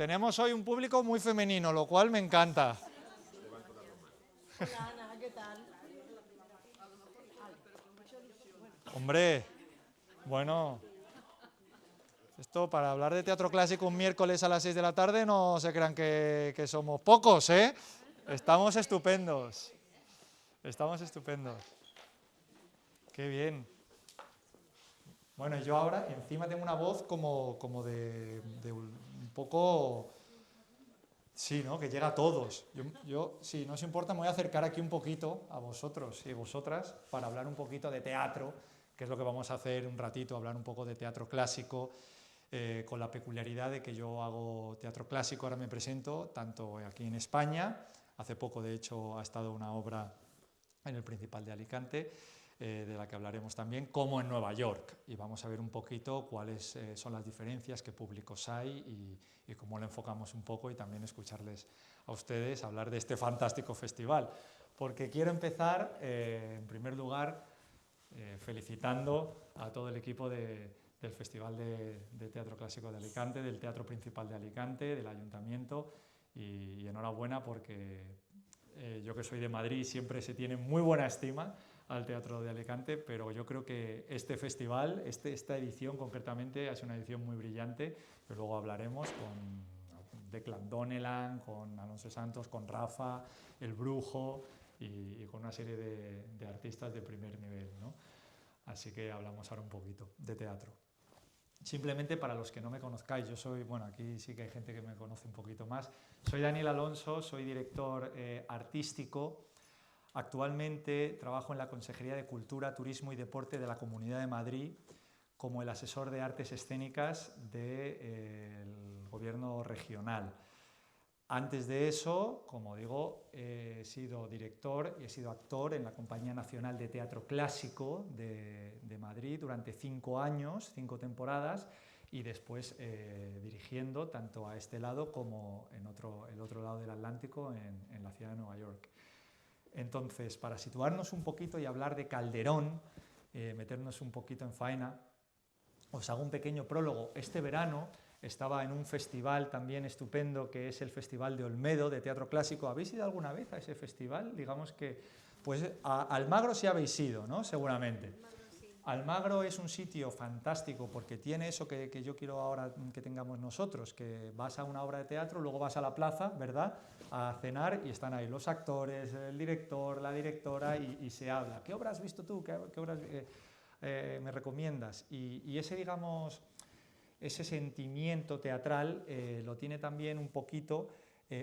Tenemos hoy un público muy femenino, lo cual me encanta. Hola Ana, ¿qué tal? Hombre, bueno, esto para hablar de teatro clásico un miércoles a las 6 de la tarde no se crean que somos pocos, ¿eh? Estamos estupendos. Estamos estupendos. Qué bien. Bueno, yo ahora encima tengo una voz como de un poco... Sí, ¿no? Que llega a todos. Si no os importa, me voy a acercar aquí un poquito a vosotros y vosotras para hablar un poquito de teatro, que es lo que vamos a hacer un ratito, hablar un poco de teatro clásico, con la peculiaridad de que yo hago teatro clásico, ahora me presento, tanto aquí en España, hace poco de hecho ha estado una obra en el Principal de Alicante, de la que hablaremos también, como en Nueva York. Y vamos a ver un poquito cuáles son las diferencias, qué públicos hay y cómo lo enfocamos un poco y también escucharles a ustedes hablar de este fantástico festival. Porque quiero empezar, en primer lugar, felicitando a todo el equipo del Festival de Teatro Clásico de Alicante, del Teatro Principal de Alicante, del Ayuntamiento, y enhorabuena porque yo que soy de Madrid siempre se tiene muy buena estima al Teatro de Alicante, pero yo creo que este festival, esta edición concretamente, ha sido una edición muy brillante, que luego hablaremos con Declan Donnellan, con Alonso Santos, con Rafa, El Brujo y con una serie de artistas de primer nivel, ¿no? Así que hablamos ahora un poquito de teatro. Simplemente para los que no me conozcáis, yo soy, bueno, aquí sí que hay gente que me conoce un poquito más, soy Daniel Alonso, soy director artístico. Actualmente trabajo en la Consejería de Cultura, Turismo y Deporte de la Comunidad de Madrid como el asesor de artes escénicas del gobierno regional. Antes de eso, como digo, he sido director y he sido actor en la Compañía Nacional de Teatro Clásico de Madrid durante 5 años, 5 temporadas, y después dirigiendo tanto a este lado como en el otro lado del Atlántico, en la ciudad de Nueva York. Entonces, para situarnos un poquito y hablar de Calderón, meternos un poquito en faena, os hago un pequeño prólogo. Este verano estaba en un festival también estupendo que es el Festival de Olmedo de Teatro Clásico. ¿Habéis ido alguna vez a ese festival? Digamos que, pues a Almagro sí habéis ido, ¿no? Seguramente. Almagro es un sitio fantástico porque tiene eso que yo quiero ahora que tengamos nosotros, que vas a una obra de teatro, luego vas a la plaza, ¿verdad?, a cenar y están ahí los actores, el director, la directora y se habla. ¿Qué obra has visto tú? ¿Qué obras me recomiendas? Y ese, digamos, ese sentimiento teatral lo tiene también un poquito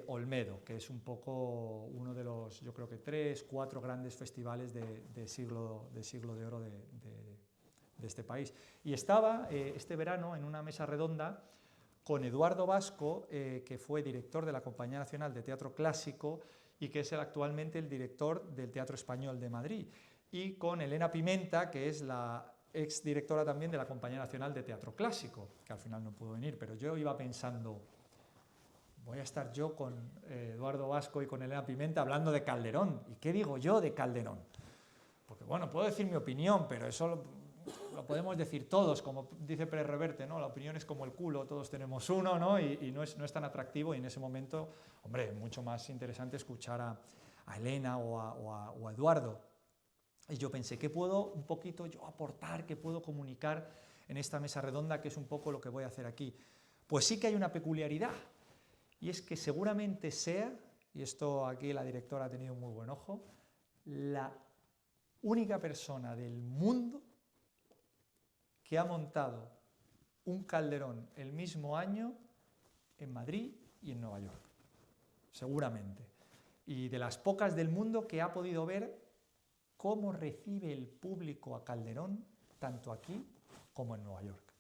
Olmedo, que es un poco uno de los, yo creo que 3, 4 grandes festivales de siglo de oro de este país. Y estaba este verano en una mesa redonda con Eduardo Vasco, que fue director de la Compañía Nacional de Teatro Clásico y que es actualmente el director del Teatro Español de Madrid, y con Elena Pimenta, que es la exdirectora también de la Compañía Nacional de Teatro Clásico, que al final no pudo venir, pero yo iba pensando, voy a estar yo con Eduardo Vasco y con Elena Pimenta hablando de Calderón, ¿y qué digo yo de Calderón? Porque bueno, puedo decir mi opinión, pero eso lo podemos decir todos, como dice Pérez Reverte, ¿no? La opinión es como el culo, todos tenemos uno, ¿no? Y no es tan atractivo, y en ese momento, hombre, mucho más interesante escuchar a Elena o a Eduardo. Y yo pensé, ¿qué puedo un poquito yo aportar, qué puedo comunicar en esta mesa redonda, que es un poco lo que voy a hacer aquí? Pues sí que hay una peculiaridad, y es que seguramente sea, y esto aquí la directora ha tenido muy buen ojo, la única persona del mundo que ha montado un Calderón el mismo año en Madrid y en Nueva York, seguramente. Y de las pocas del mundo que ha podido ver cómo recibe el público a Calderón, tanto aquí como en Nueva York.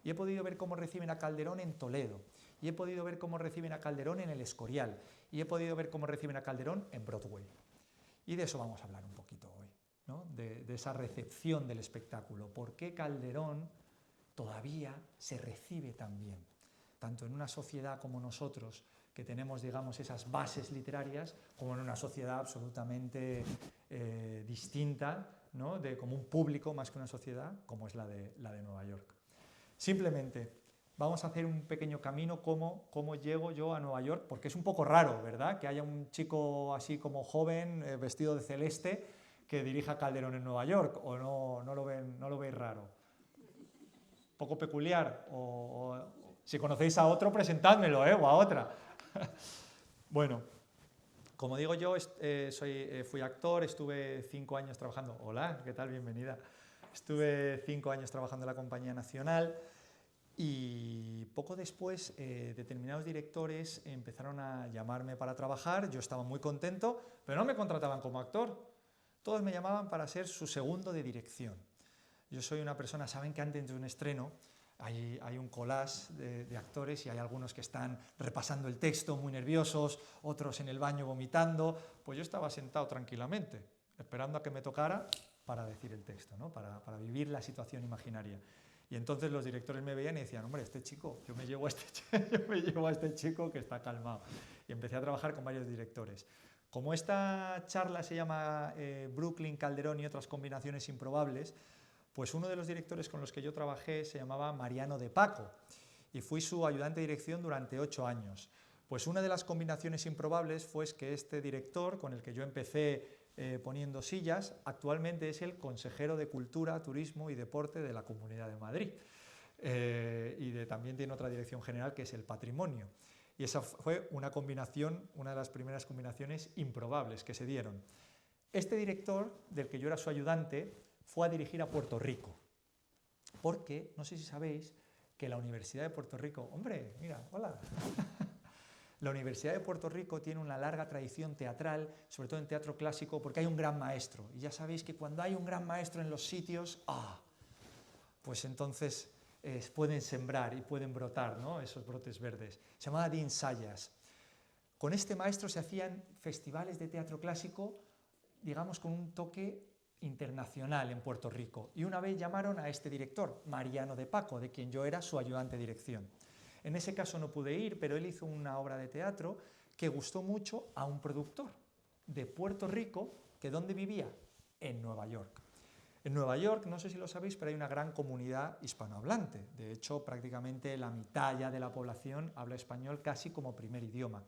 Y he podido ver cómo reciben a Calderón en Toledo, y he podido ver cómo reciben a Calderón en el Escorial, y he podido ver cómo reciben a Calderón en Broadway. Y de eso vamos a hablar un poquito hoy, ¿no? De esa recepción del espectáculo. ¿Por qué Calderón todavía se recibe tan bien? Tanto en una sociedad como nosotros, que tenemos, digamos, esas bases literarias, como en una sociedad absolutamente distinta, ¿no? Como un público más que una sociedad, como es la de Nueva York. Simplemente, vamos a hacer un pequeño camino cómo llego yo a Nueva York, porque es un poco raro, ¿verdad? Que haya un chico así como joven, vestido de celeste, que dirija Calderón en Nueva York, o no lo veis raro. Poco peculiar, o si conocéis a otro, presentádmelo, o a otra. Bueno, como digo yo, fui actor, estuve 5 años trabajando. Hola, ¿qué tal? Bienvenida. Estuve 5 años trabajando en la Compañía Nacional y poco después determinados directores empezaron a llamarme para trabajar. Yo estaba muy contento, pero no me contrataban como actor. Todos me llamaban para ser su segundo de dirección. Yo soy una persona, saben que antes de un estreno hay un collage de actores y hay algunos que están repasando el texto muy nerviosos, otros en el baño vomitando. Pues yo estaba sentado tranquilamente, esperando a que me tocara para decir el texto, ¿no? para vivir la situación imaginaria. Y entonces los directores me veían y decían, hombre, este chico, yo me llevo a este chico que está calmado. Y empecé a trabajar con varios directores. Como esta charla se llama Brooklyn, Calderón y otras combinaciones improbables, pues uno de los directores con los que yo trabajé se llamaba Mariano de Paco y fui su ayudante de dirección durante 8 años. Pues una de las combinaciones improbables fue que este director, con el que yo empecé poniendo sillas, actualmente es el consejero de Cultura, Turismo y Deporte de la Comunidad de Madrid. También tiene otra dirección general que es el Patrimonio. Y esa fue una de las primeras combinaciones improbables que se dieron. Este director, del que yo era su ayudante, fue a dirigir a Puerto Rico, porque, no sé si sabéis, que la Universidad de Puerto Rico, hombre, mira, hola, la Universidad de Puerto Rico tiene una larga tradición teatral, sobre todo en teatro clásico, porque hay un gran maestro, y ya sabéis que cuando hay un gran maestro en los sitios, pues entonces pueden sembrar y pueden brotar, ¿no? Esos brotes verdes. Se llamaba Dean Sayas. Con este maestro se hacían festivales de teatro clásico, digamos, con un toque internacional en Puerto Rico. Y una vez llamaron a este director, Mariano de Paco, de quien yo era su ayudante de dirección. En ese caso no pude ir, pero él hizo una obra de teatro que gustó mucho a un productor de Puerto Rico, que ¿dónde vivía? En Nueva York. En Nueva York, no sé si lo sabéis, pero hay una gran comunidad hispanohablante. De hecho, prácticamente la mitad ya de la población habla español casi como primer idioma.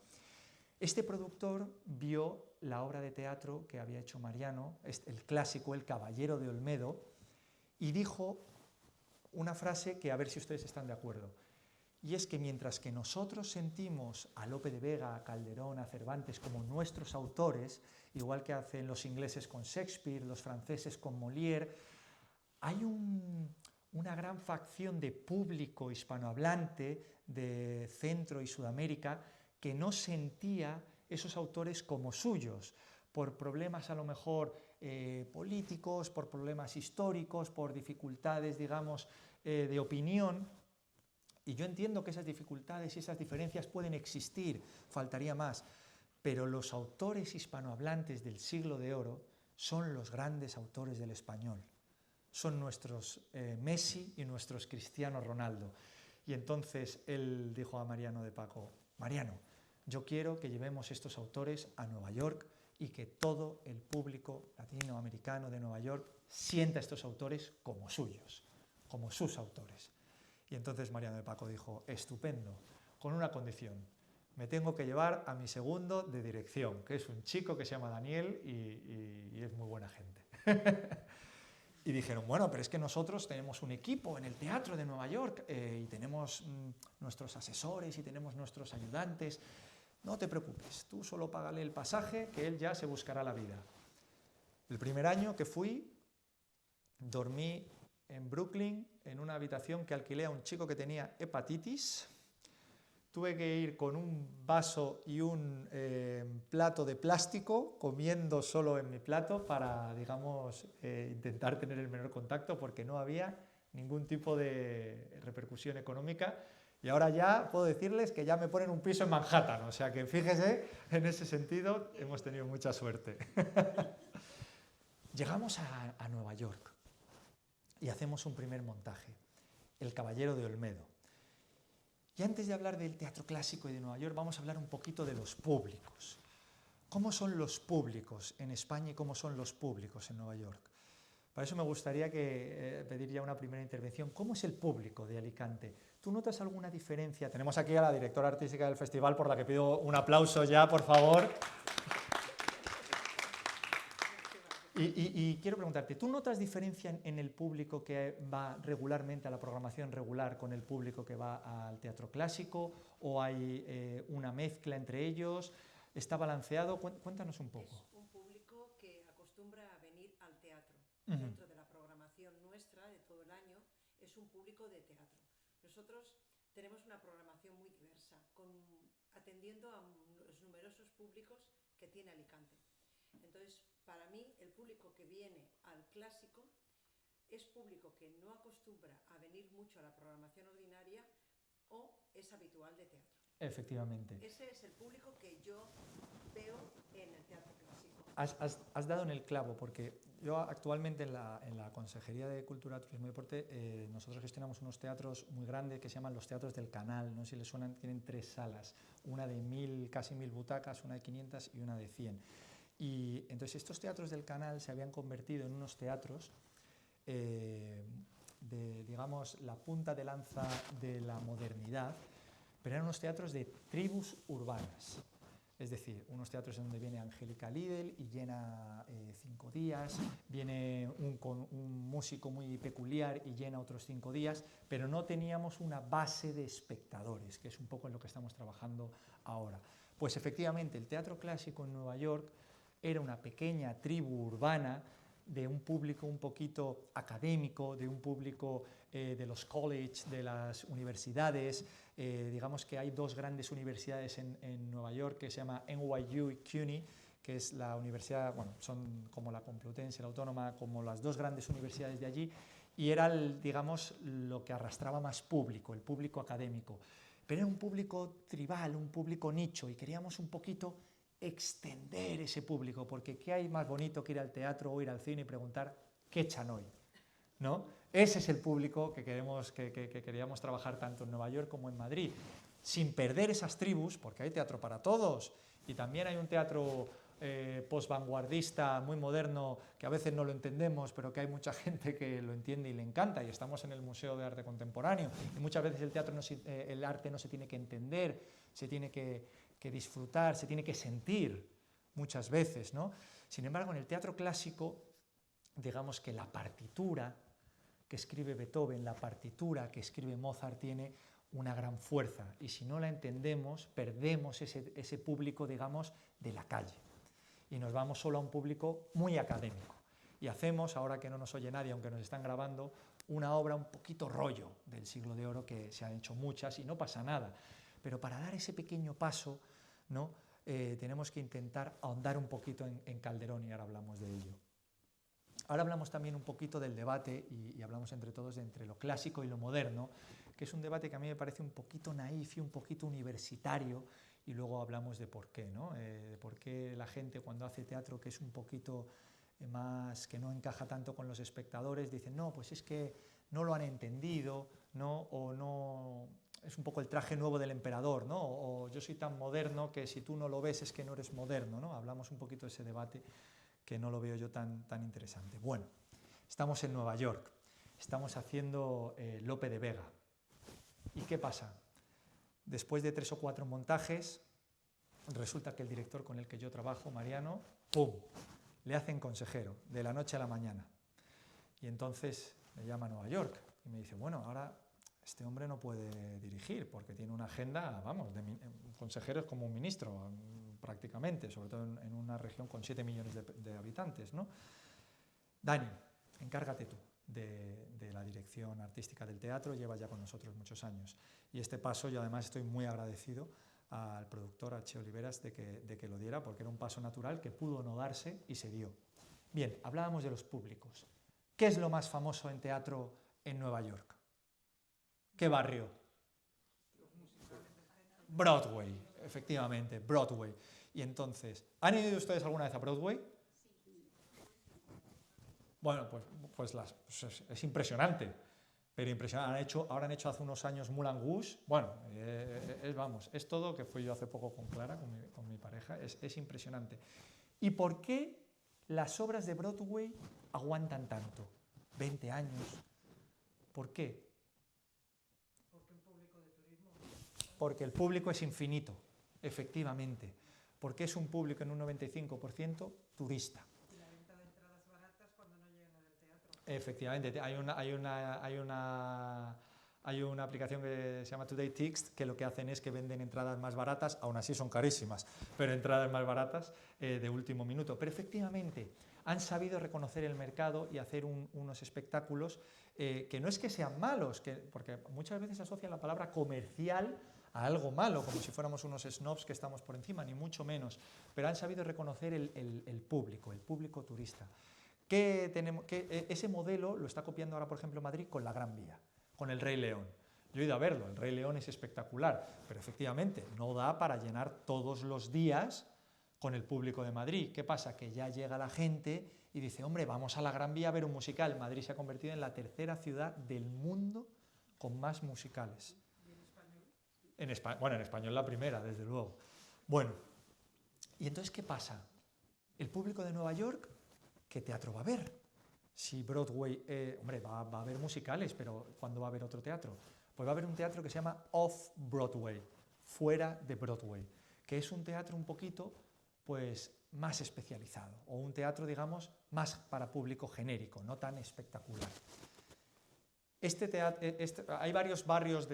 Este productor vio la obra de teatro que había hecho Mariano, el clásico El Caballero de Olmedo, y dijo una frase que a ver si ustedes están de acuerdo. Y es que mientras que nosotros sentimos a Lope de Vega, a Calderón, a Cervantes como nuestros autores, igual que hacen los ingleses con Shakespeare, los franceses con Molière, hay una gran facción de público hispanohablante de Centro y Sudamérica que no sentía esos autores como suyos, por problemas a lo mejor políticos, por problemas históricos, por dificultades, digamos, de opinión. Y yo entiendo que esas dificultades y esas diferencias pueden existir, faltaría más, pero los autores hispanohablantes del siglo de oro son los grandes autores del español. Son nuestros Messi y nuestros Cristiano Ronaldo. Y entonces él dijo a Mariano de Paco, Mariano, yo quiero que llevemos estos autores a Nueva York y que todo el público latinoamericano de Nueva York sienta a estos autores como suyos, como sus autores. Y entonces Mariano de Paco dijo, estupendo, con una condición, me tengo que llevar a mi segundo de dirección, que es un chico que se llama Daniel y es muy buena gente. Y dijeron, bueno, pero es que nosotros tenemos un equipo en el teatro de Nueva York y tenemos nuestros asesores y tenemos nuestros ayudantes. No te preocupes, tú solo págale el pasaje que él ya se buscará la vida. El primer año que fui, dormí en Brooklyn en una habitación que alquilé a un chico que tenía hepatitis. Tuve que ir con un vaso y un plato de plástico, comiendo solo en mi plato para, digamos, intentar tener el menor contacto porque no había ningún tipo de repercusión económica. Y ahora ya puedo decirles que ya me ponen un piso en Manhattan, o sea que fíjese, en ese sentido hemos tenido mucha suerte. Llegamos a Nueva York y hacemos un primer montaje, El Caballero de Olmedo. Y antes de hablar del teatro clásico y de Nueva York, vamos a hablar un poquito de los públicos. ¿Cómo son los públicos en España y cómo son los públicos en Nueva York? Para eso me gustaría pedir ya una primera intervención. ¿Cómo es el público de Alicante? ¿Tú notas alguna diferencia? Tenemos aquí a la directora artística del festival, por la que pido un aplauso ya, por favor. Y quiero preguntarte, ¿tú notas diferencia en el público que va regularmente a la programación regular con el público que va al teatro clásico? ¿O hay una mezcla entre ellos? ¿Está balanceado? Cuéntanos un poco. Es un público que acostumbra a venir al teatro. Dentro de la programación nuestra de todo el año es un público de teatro. Nosotros tenemos una programación muy diversa, atendiendo a los numerosos públicos que tiene Alicante. Entonces, para mí, el público que viene al clásico es público que no acostumbra a venir mucho a la programación ordinaria o es habitual de teatro. Efectivamente. Ese es el público que yo veo en el teatro clásico. Has dado en el clavo, porque yo actualmente en la Consejería de Cultura, Turismo y Deporte nosotros gestionamos unos teatros muy grandes que se llaman los Teatros del Canal, no sé si les suenan, tienen 3 salas, una de casi 1000 butacas, una de 500 y una de 100. Y entonces estos teatros del Canal se habían convertido en unos teatros de, digamos, la punta de lanza de la modernidad, pero eran unos teatros de tribus urbanas. Es decir, unos teatros en donde viene Angélica Lidl y llena 5 días, viene un músico muy peculiar y llena otros 5 días, pero no teníamos una base de espectadores, que es un poco en lo que estamos trabajando ahora. Pues efectivamente, el teatro clásico en Nueva York era una pequeña tribu urbana de un público un poquito académico, de un público de los college, de las universidades. Digamos que hay 2 grandes universidades en Nueva York que se llama NYU y CUNY, que es la universidad, bueno, son como la Complutense, la Autónoma, como las 2 grandes universidades de allí, y era, digamos, lo que arrastraba más público, el público académico. Pero era un público tribal, un público nicho, y queríamos un poquito extender ese público, porque ¿qué hay más bonito que ir al teatro o ir al cine y preguntar qué echan hoy? ¿No? Ese es el público que queríamos trabajar tanto en Nueva York como en Madrid, sin perder esas tribus, porque hay teatro para todos, y también hay un teatro post-vanguardista, muy moderno, que a veces no lo entendemos, pero que hay mucha gente que lo entiende y le encanta, y estamos en el Museo de Arte Contemporáneo, y muchas veces el arte no se tiene que entender, se tiene que disfrutar, se tiene que sentir muchas veces, ¿no? Sin embargo, en el teatro clásico, digamos que la partitura que escribe Beethoven, la partitura que escribe Mozart tiene una gran fuerza, y si no la entendemos, perdemos ese público, digamos, de la calle, y nos vamos solo a un público muy académico. Y hacemos, ahora que no nos oye nadie, aunque nos están grabando, una obra un poquito rollo del Siglo de Oro, que se han hecho muchas y no pasa nada. Pero para dar ese pequeño paso, ¿no? Tenemos que intentar ahondar un poquito en Calderón, y ahora hablamos de ello. Ahora hablamos también un poquito del debate, y hablamos entre todos entre lo clásico y lo moderno, que es un debate que a mí me parece un poquito naif y un poquito universitario, y luego hablamos de por qué, ¿no? De por qué la gente cuando hace teatro que es un poquito más, que no encaja tanto con los espectadores, dicen, no, pues es que no lo han entendido, ¿no? O no, es un poco el traje nuevo del emperador, ¿no? O yo soy tan moderno que si tú no lo ves es que no eres moderno, ¿no? Hablamos un poquito de ese debate que no lo veo yo tan interesante. Bueno, estamos en Nueva York, estamos haciendo Lope de Vega. ¿Y qué pasa? Después de 3 o 4 montajes, resulta que el director con el que yo trabajo, Mariano, ¡pum!, le hacen consejero de la noche a la mañana. Y entonces me llama a Nueva York y me dice, bueno, ahora este hombre no puede dirigir porque tiene una agenda, vamos, consejero es como un ministro prácticamente, sobre todo en una región con 7 millones de habitantes, ¿no? Dani, encárgate tú de la dirección artística del teatro, lleva ya con nosotros muchos años. Y este paso yo además estoy muy agradecido al productor, a Che Oliveras, de que lo diera, porque era un paso natural que pudo no darse y se dio. Bien, hablábamos de los públicos. ¿Qué es lo más famoso en teatro en Nueva York? ¿Qué barrio? Broadway, efectivamente, Broadway. Y entonces, ¿han ido ustedes alguna vez a Broadway? Bueno, pues es impresionante, pero impresionante. Ahora han hecho hace unos años Moulin Rouge. Bueno, vamos, es todo, que fui yo hace poco con Clara, con mi pareja, es impresionante. ¿Y por qué las obras de Broadway aguantan tanto? 20 años. ¿Por qué? Porque un público de turismo. Porque el público es infinito, efectivamente. Porque es un público en un 95% turista. Y la venta de entradas baratas cuando no llegan al teatro. Efectivamente, hay una aplicación que se llama Today Tix, que lo que hacen es que venden entradas más baratas, aún así son carísimas, pero entradas más baratas de último minuto. Pero efectivamente han sabido reconocer el mercado y hacer unos espectáculos que no es que sean malos, porque muchas veces asocian la palabra comercial a algo malo, como si fuéramos unos snobs que estamos por encima, ni mucho menos, pero han sabido reconocer el público turista. Ese modelo lo está copiando ahora, por ejemplo, Madrid con la Gran Vía, con el Rey León. Yo he ido a verlo, el Rey León es espectacular, pero efectivamente no da para llenar todos los días con el público de Madrid. ¿Qué pasa? Que ya llega la gente y dice, hombre, vamos a la Gran Vía a ver un musical. Madrid se ha convertido en la tercera ciudad del mundo con más musicales. ¿Y en español? Bueno, en español la primera, desde luego. Bueno, y entonces, ¿qué pasa? El público de Nueva York, ¿qué teatro va a ver? Si Broadway, hombre, va a haber musicales, pero ¿cuándo va a haber otro teatro? Pues va a haber un teatro que se llama Off-Broadway, fuera de Broadway, que es un teatro un poquito, pues, más especializado, o un teatro, digamos, más para público genérico, no tan espectacular. Hay varios barrios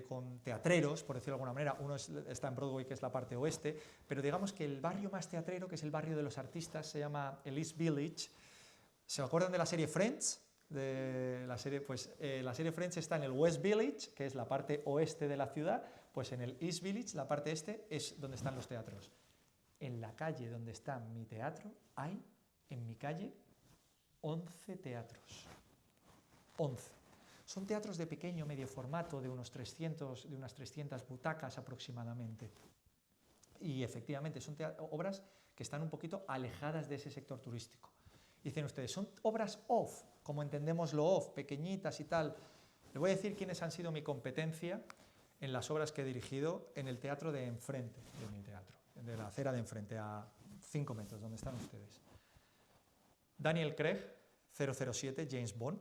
con teatreros, por decirlo de alguna manera. Uno está en Broadway, que es la parte oeste, pero digamos que el barrio más teatrero, que es el barrio de los artistas, se llama el East Village. ¿Se acuerdan de la serie Friends? La serie Friends está en el West Village, que es la parte oeste de la ciudad, pues en el East Village, la parte este, es donde están los teatros. En la calle donde está mi teatro hay, en mi calle, 11 teatros. 11. Son teatros de pequeño, medio formato, de unas 300 butacas aproximadamente. Y efectivamente son obras que están un poquito alejadas de ese sector turístico. Dicen ustedes, son obras off, como entendemos lo off, pequeñitas y tal. Les voy a decir quiénes han sido mi competencia en las obras que he dirigido en el teatro de enfrente de mi teatro, de la acera de enfrente, a 5 metros, donde están ustedes. Daniel Craig, 007, James Bond,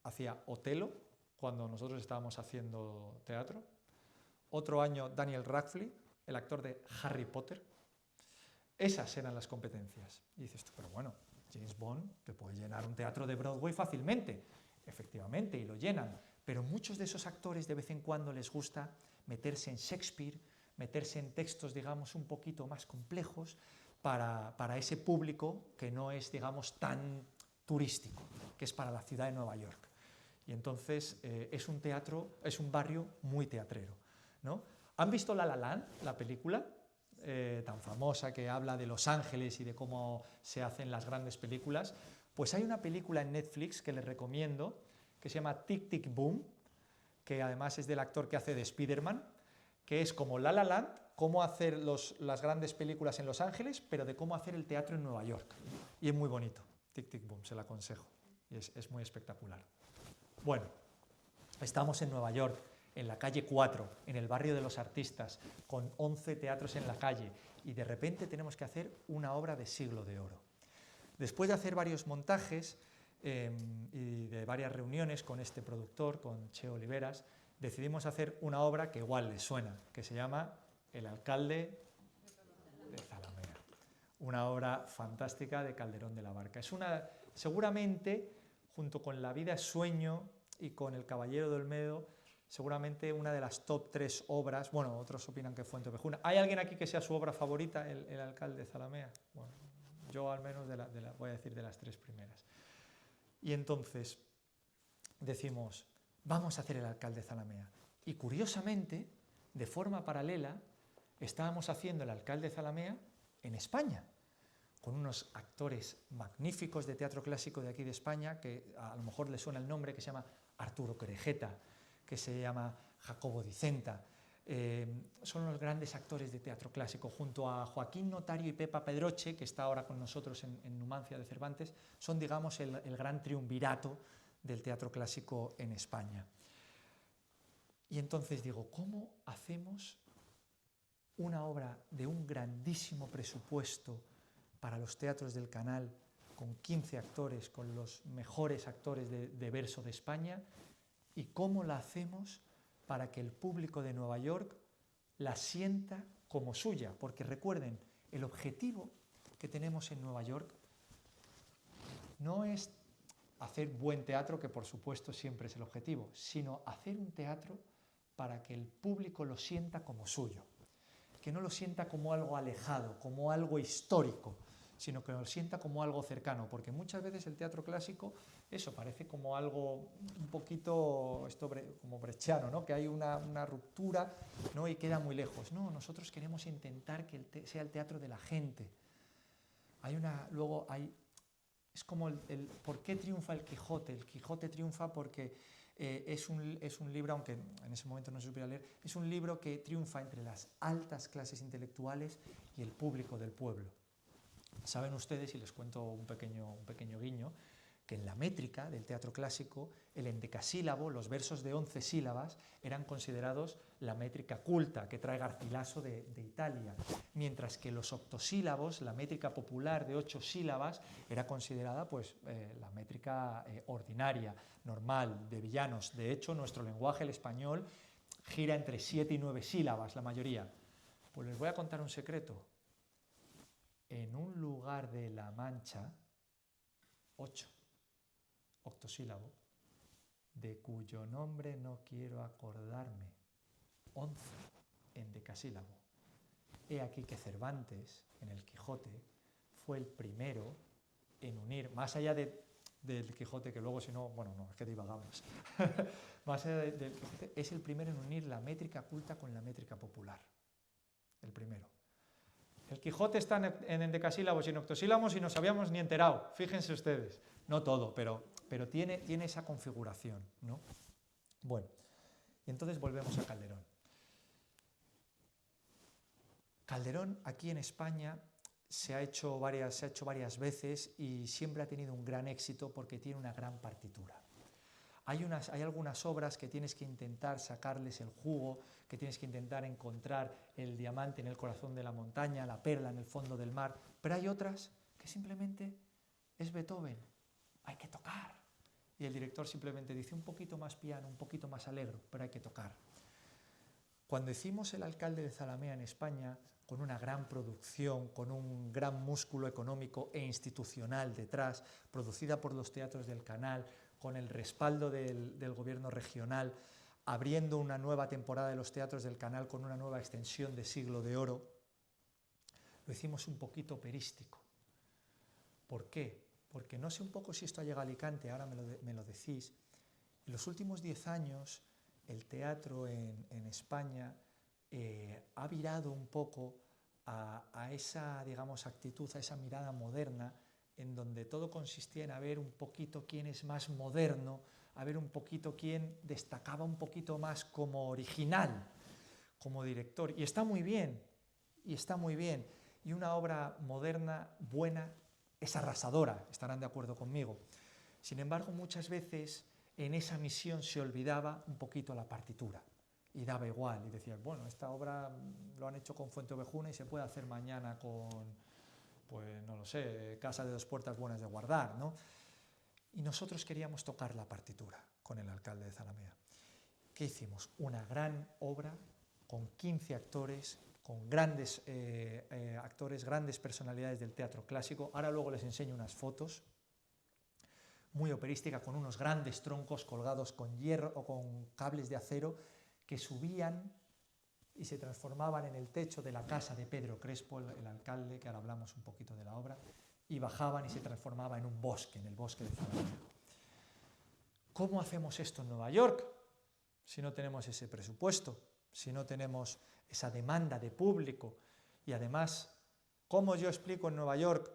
hacía Otelo cuando nosotros estábamos haciendo teatro. Otro año Daniel Radcliffe, el actor de Harry Potter. Esas eran las competencias. Y dices tú, pero bueno, James Bond te puede llenar un teatro de Broadway fácilmente. Efectivamente, y lo llenan. Pero muchos de esos actores de vez en cuando les gusta meterse en Shakespeare, meterse en textos, digamos, un poquito más complejos para ese público que no es, digamos, tan turístico, que es para la ciudad de Nueva York. Y entonces es un barrio muy teatrero, ¿no? ¿Han visto La La Land, la película tan famosa que habla de Los Ángeles y de cómo se hacen las grandes películas? Pues hay una película en Netflix que les recomiendo, que se llama Tic Tic Boom, que además es del actor que hace de Spider-Man, que es como La La Land, cómo hacer las grandes películas en Los Ángeles, pero de cómo hacer el teatro en Nueva York. Y es muy bonito. Tic Tic Boom, se la aconsejo. Y es muy espectacular. Bueno, estamos en Nueva York, en la calle 4, en el barrio de los artistas, con 11 teatros en la calle, y de repente tenemos que hacer una obra de Siglo de Oro. Después de hacer varios montajes y de varias reuniones con este productor, con Che Oliveras, decidimos hacer una obra que igual les suena, que se llama El alcalde de Zalamea. Una obra fantástica de Calderón de la Barca. Es seguramente, junto con La vida es sueño y con El caballero de Olmedo, seguramente una de las top 3 obras. Bueno, otros opinan que Fuente Ovejuna. ¿Hay alguien aquí que sea su obra favorita, el alcalde de Zalamea? Bueno, yo al menos voy a decir de las 3 primeras. Y entonces decimos, vamos a hacer El alcalde de Zalamea. Y curiosamente, de forma paralela, estábamos haciendo El alcalde de Zalamea en España, con unos actores magníficos de teatro clásico de aquí de España, que a lo mejor les suena el nombre, que se llama Arturo Querejeta, que se llama Jacobo Dicenta. Son los grandes actores de teatro clásico, junto a Joaquín Notario y Pepa Pedroche, que está ahora con nosotros en Numancia de Cervantes. Son, digamos, el gran triunvirato del teatro clásico en España. Y entonces digo, ¿cómo hacemos una obra de un grandísimo presupuesto para los teatros del Canal con 15 actores, con los mejores actores de verso de España, y cómo la hacemos para que el público de Nueva York la sienta como suya, porque recuerden, el objetivo que tenemos en Nueva York no es hacer buen teatro, que por supuesto siempre es el objetivo, sino hacer un teatro para que el público lo sienta como suyo, que no lo sienta como algo alejado, como algo histórico, sino que lo sienta como algo cercano, porque muchas veces el teatro clásico, eso parece como algo un poquito como brechano, ¿no? Que hay una ruptura, ¿no? Y queda muy lejos. No, nosotros queremos intentar que sea el teatro de la gente. Es como ¿por qué triunfa el Quijote? El Quijote triunfa porque es un libro, aunque en ese momento no se supiera leer, es un libro que triunfa entre las altas clases intelectuales y el público del pueblo. Saben ustedes, y les cuento un pequeño guiño, que en la métrica del teatro clásico, el endecasílabo, los versos de 11 sílabas, eran considerados la métrica culta que trae Garcilaso de Italia, mientras que los octosílabos, la métrica popular de 8 sílabas, era considerada pues, la métrica ordinaria, normal, de villanos. De hecho, nuestro lenguaje, el español, gira entre 7 y 9 sílabas, la mayoría. Pues les voy a contar un secreto. En un lugar de La Mancha, 8, octosílabo, de cuyo nombre no quiero acordarme, 11, endecasílabo. He aquí que Cervantes, en el Quijote, fue el primero en unir, más allá del Quijote, que luego si no, bueno, no, es que divagamos, más allá del Quijote, es el primero en unir la métrica culta con la métrica popular, el primero. El Quijote está en endecasílabos y en octosílabos y no nos habíamos ni enterado, fíjense ustedes. No todo, pero tiene esa configuración, ¿no? Bueno, y entonces volvemos a Calderón. Calderón aquí en España se ha hecho varias veces y siempre ha tenido un gran éxito porque tiene una gran partitura. Hay algunas obras que tienes que intentar sacarles el jugo, que tienes que intentar encontrar el diamante en el corazón de la montaña, la perla en el fondo del mar, pero hay otras que simplemente es Beethoven, hay que tocar. Y el director simplemente dice un poquito más piano, un poquito más alegro, pero hay que tocar. Cuando hicimos El alcalde de Zalamea en España, con una gran producción, con un gran músculo económico e institucional detrás, producida por los teatros del Canal, con el respaldo del gobierno regional, abriendo una nueva temporada de los teatros del Canal con una nueva extensión de Siglo de Oro, lo hicimos un poquito operístico. ¿Por qué? Porque no sé un poco si esto ha llegado a Alicante, ahora me lo decís. En los últimos 10 años el teatro en España ha virado un poco a esa, digamos, actitud, a esa mirada moderna, en donde todo consistía en ver un poquito quién es más moderno, a ver un poquito quién destacaba un poquito más como original, como director. Y está muy bien, Y una obra moderna, buena, es arrasadora, estarán de acuerdo conmigo. Sin embargo, muchas veces en esa misión se olvidaba un poquito la partitura y daba igual, y decía, bueno, esta obra lo han hecho con Fuenteovejuna y se puede hacer mañana con, pues no lo sé, Casa de 2 puertas buenas de guardar, ¿no? Y nosotros queríamos tocar la partitura con El alcalde de Zalamea. ¿Qué hicimos? Una gran obra con 15 actores, con grandes actores, grandes personalidades del teatro clásico. Ahora luego les enseño unas fotos, muy operística, con unos grandes troncos colgados con hierro o con cables de acero que subían y se transformaban en el techo de la casa de Pedro Crespo, el alcalde, que ahora hablamos un poquito de la obra, y bajaban y se transformaba en un bosque, en el bosque de Zalamea. ¿Cómo hacemos esto en Nueva York si no tenemos ese presupuesto, si no tenemos esa demanda de público? Y además, ¿cómo yo explico en Nueva York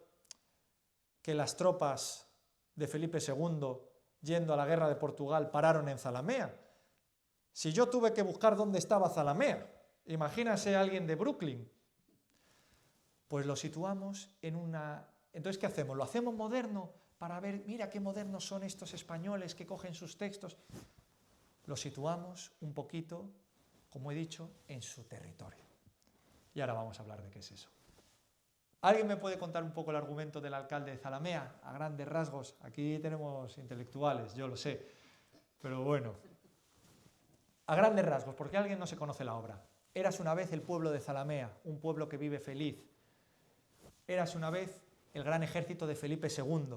que las tropas de Felipe II, yendo a la guerra de Portugal, pararon en Zalamea? Si yo tuve que buscar dónde estaba Zalamea, imagínase a alguien de Brooklyn. Pues lo situamos en una... Entonces, ¿qué hacemos? ¿Lo hacemos moderno para ver, mira qué modernos son estos españoles que cogen sus textos? Lo situamos un poquito, como he dicho, en su territorio. Y ahora vamos a hablar de qué es eso. ¿Alguien me puede contar un poco el argumento del alcalde de Zalamea? A grandes rasgos. Aquí tenemos intelectuales, yo lo sé. Pero bueno. A grandes rasgos, porque alguien no se conoce la obra. Érase una vez el pueblo de Zalamea, un pueblo que vive feliz. Érase una vez el gran ejército de Felipe II,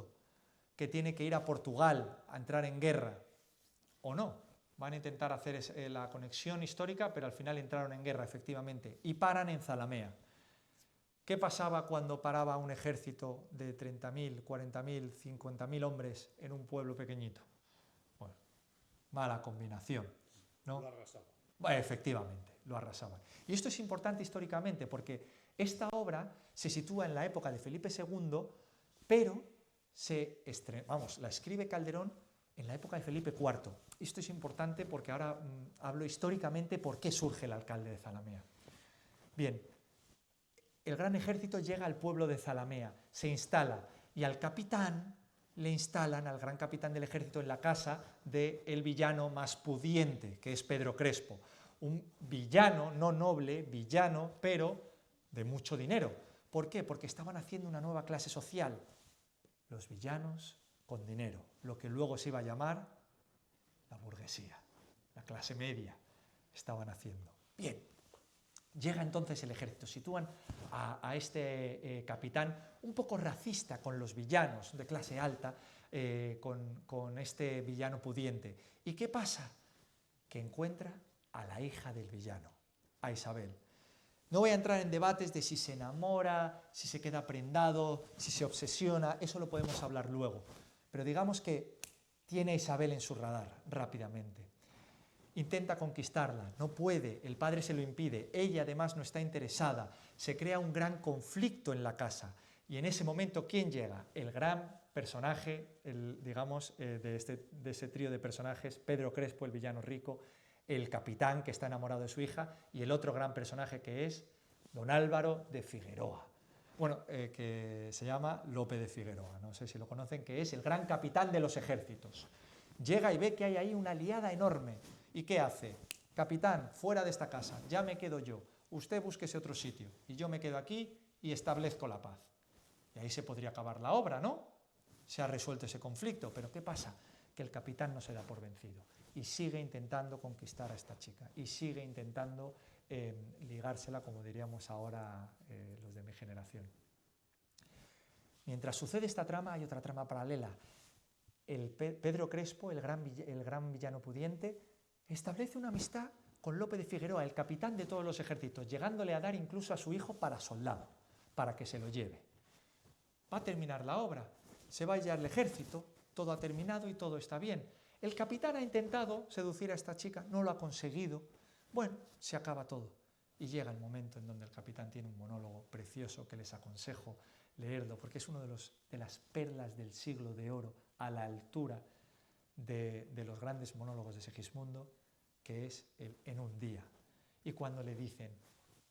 que tiene que ir a Portugal a entrar en guerra. ¿O no? Van a intentar hacer la conexión histórica, pero al final entraron en guerra, efectivamente, y paran en Zalamea. ¿Qué pasaba cuando paraba un ejército de 30.000, 40.000, 50.000 hombres en un pueblo pequeñito? Bueno, mala combinación, ¿no? Lo arrasaban. Efectivamente, lo arrasaban. Y esto es importante históricamente porque esta obra se sitúa en la época de Felipe II, pero la escribe Calderón en la época de Felipe IV. Esto es importante porque ahora hablo históricamente por qué surge el alcalde de Zalamea. Bien, el gran ejército llega al pueblo de Zalamea, se instala y al capitán le instalan, al gran capitán del ejército, en la casa del villano más pudiente, que es Pedro Crespo. Un villano, no noble, villano, pero de mucho dinero. ¿Por qué? Porque estaban haciendo una nueva clase social, los villanos con dinero, lo que luego se iba a llamar la burguesía, la clase media, estaban haciendo. Bien, llega entonces el ejército, sitúan a este capitán un poco racista con los villanos de clase alta, con este villano pudiente. ¿Y qué pasa? Que encuentra a la hija del villano, a Isabel. No voy a entrar en debates de si se enamora, si se queda prendado, si se obsesiona, eso lo podemos hablar luego. Pero digamos que tiene a Isabel en su radar rápidamente. Intenta conquistarla, no puede, el padre se lo impide, ella además no está interesada, se crea un gran conflicto en la casa y en ese momento, ¿quién llega? El gran personaje, de ese trío de personajes, Pedro Crespo, el villano rico, el capitán que está enamorado de su hija y el otro gran personaje que es don Álvaro de Figueroa. Bueno, que se llama Lope de Figueroa, no sé si lo conocen, que es el gran capitán de los ejércitos. Llega y ve que hay ahí una liada enorme. ¿Y qué hace? Capitán, fuera de esta casa, ya me quedo yo. Usted búsquese otro sitio y yo me quedo aquí y establezco la paz. Y ahí se podría acabar la obra, ¿no? Se ha resuelto ese conflicto, pero ¿qué pasa? Que el capitán no se da por vencido y sigue intentando conquistar a esta chica y sigue intentando ligársela, como diríamos ahora los de mi generación. Mientras sucede esta trama, hay otra trama paralela. Pedro Crespo, el gran villano pudiente, establece una amistad con Lope de Figueroa, el capitán de todos los ejércitos, llegándole a dar incluso a su hijo para soldado, para que se lo lleve. Va a terminar la obra, se va a llevar el ejército, todo ha terminado y todo está bien. El capitán ha intentado seducir a esta chica, no lo ha conseguido. Bueno, se acaba todo. Y llega el momento en donde el capitán tiene un monólogo precioso que les aconsejo leerlo, porque es uno de las perlas del siglo de oro, a la altura de los grandes monólogos de Segismundo, que es el En un día. Y cuando le dicen,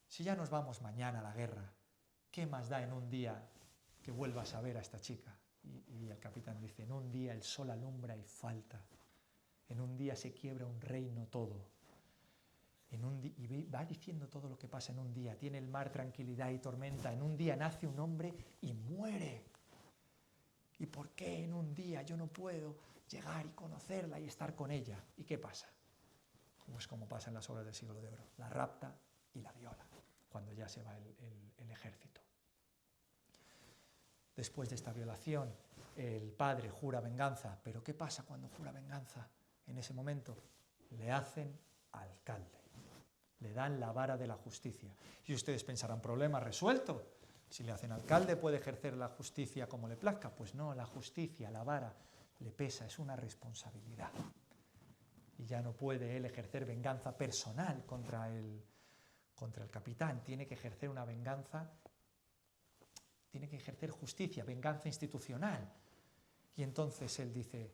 si ya nos vamos mañana a la guerra, ¿qué más da en un día que vuelvas a ver a esta chica? Y el capitán dice, en un día el sol alumbra y falta, en un día se quiebra un reino todo, y va diciendo todo lo que pasa en un día, tiene el mar tranquilidad y tormenta, en un día nace un hombre y muere. ¿Y por qué en un día yo no puedo llegar y conocerla y estar con ella? ¿Y qué pasa? Pues como pasa en las obras del siglo de oro, la rapta y la viola, cuando ya se va el ejército. Después de esta violación, el padre jura venganza, pero ¿qué pasa cuando jura venganza? En ese momento le hacen alcalde, le dan la vara de la justicia. Y ustedes pensarán, problema resuelto. Si le hacen alcalde, ¿puede ejercer la justicia como le plazca? Pues no, la justicia, la vara, le pesa, es una responsabilidad. Y ya no puede él ejercer venganza personal contra el capitán, tiene que ejercer una venganza, tiene que ejercer justicia, venganza institucional. Y entonces él dice,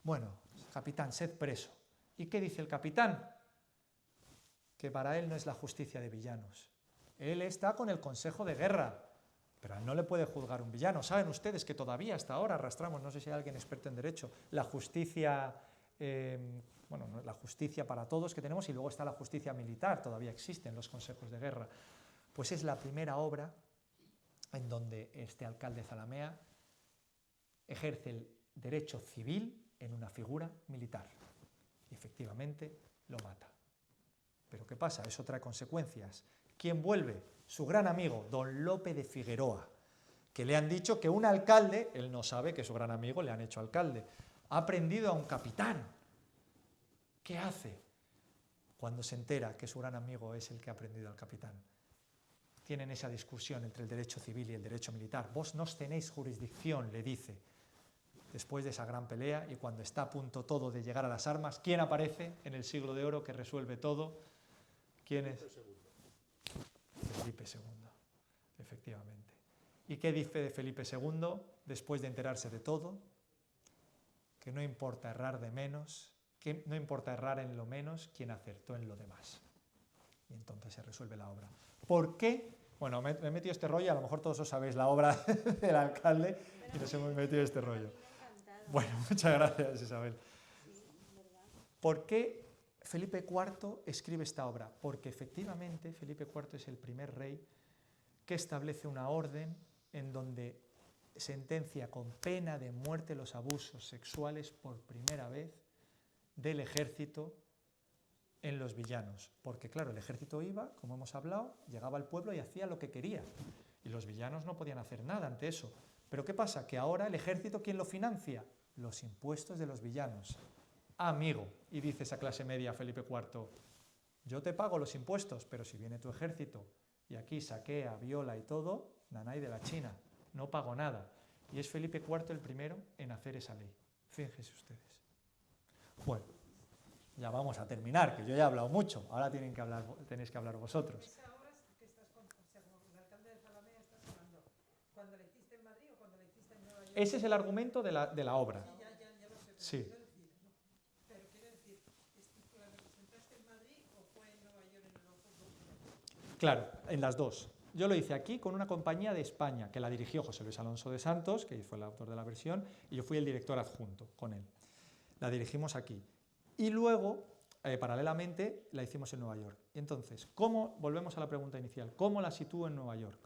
bueno, capitán, sed preso. ¿Y qué dice el capitán? Que para él no es la justicia de villanos. Él está con el consejo de guerra, pero a él no le puede juzgar un villano. Saben ustedes que todavía hasta ahora arrastramos, no sé si hay alguien experto en derecho, la justicia, la justicia para todos que tenemos, y luego está la justicia militar, todavía existen los consejos de guerra. Pues es la primera obra en donde este alcalde de Zalamea ejerce el derecho civil en una figura militar. Y efectivamente lo mata. ¿Pero qué pasa? Eso trae consecuencias. ¿Quién vuelve? Su gran amigo, don Lope de Figueroa, que le han dicho que un alcalde, él no sabe que su gran amigo le han hecho alcalde, ha prendido a un capitán. ¿Qué hace cuando se entera que su gran amigo es el que ha prendido al capitán? Tienen esa discusión entre el derecho civil y el derecho militar. Vos no tenéis jurisdicción, le dice. Después de esa gran pelea y cuando está a punto todo de llegar a las armas, ¿quién aparece en el siglo de oro que resuelve todo? ¿Quién es? Felipe II, efectivamente. ¿Y qué dice de Felipe II después de enterarse de todo? Que no importa errar de menos, que no importa errar en lo menos, quien acertó en lo demás. Y entonces se resuelve la obra. ¿Por qué? Bueno, me he metido este rollo, a lo mejor todos os sabéis la obra del alcalde y nos hemos metido este rollo. Bueno, muchas gracias, Isabel. ¿Por qué Felipe IV escribe esta obra? Porque efectivamente Felipe IV es el primer rey que establece una orden en donde sentencia con pena de muerte los abusos sexuales por primera vez del ejército en los villanos. Porque claro, el ejército iba, como hemos hablado, llegaba al pueblo y hacía lo que quería. Y los villanos no podían hacer nada ante eso. Pero ¿qué pasa? Que ahora el ejército, ¿quién lo financia? Los impuestos de los villanos. Amigo, y dice esa clase media Felipe IV, yo te pago los impuestos, pero si viene tu ejército y aquí saquea, viola y todo, nanay de la China, no pago nada. Y es Felipe IV el primero en hacer esa ley. Fíjense ustedes. Bueno, ya vamos a terminar, que yo ya he hablado mucho, ahora tenéis que hablar vosotros. Esa obra que estás con, o sea, como el alcalde de Zalamea estás hablando, ¿cuando la hiciste en Madrid o cuando la hiciste en Nueva York? Ese es el argumento de la obra. Sí, ya lo sé, Sí. pero quiero decir, ¿la representaste en Madrid o fue en Nueva York en el Ojo? Claro, en las dos. Yo lo hice aquí con una compañía de España, que la dirigió José Luis Alonso de Santos, que fue el autor de la versión, y yo fui el director adjunto con él. La dirigimos aquí. Y luego, paralelamente, la hicimos en Nueva York. Entonces, volvemos a la pregunta inicial, ¿cómo la sitúo en Nueva York?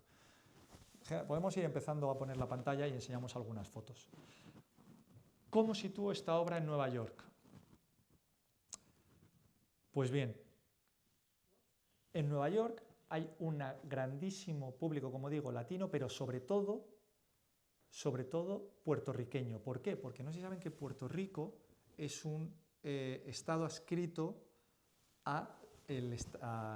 Podemos ir empezando a poner la pantalla y enseñamos algunas fotos. ¿Cómo sitúo esta obra en Nueva York? Pues bien, en Nueva York hay un grandísimo público, como digo, latino, pero sobre todo puertorriqueño. ¿Por qué? Porque no sé si saben que Puerto Rico es un estado adscrito a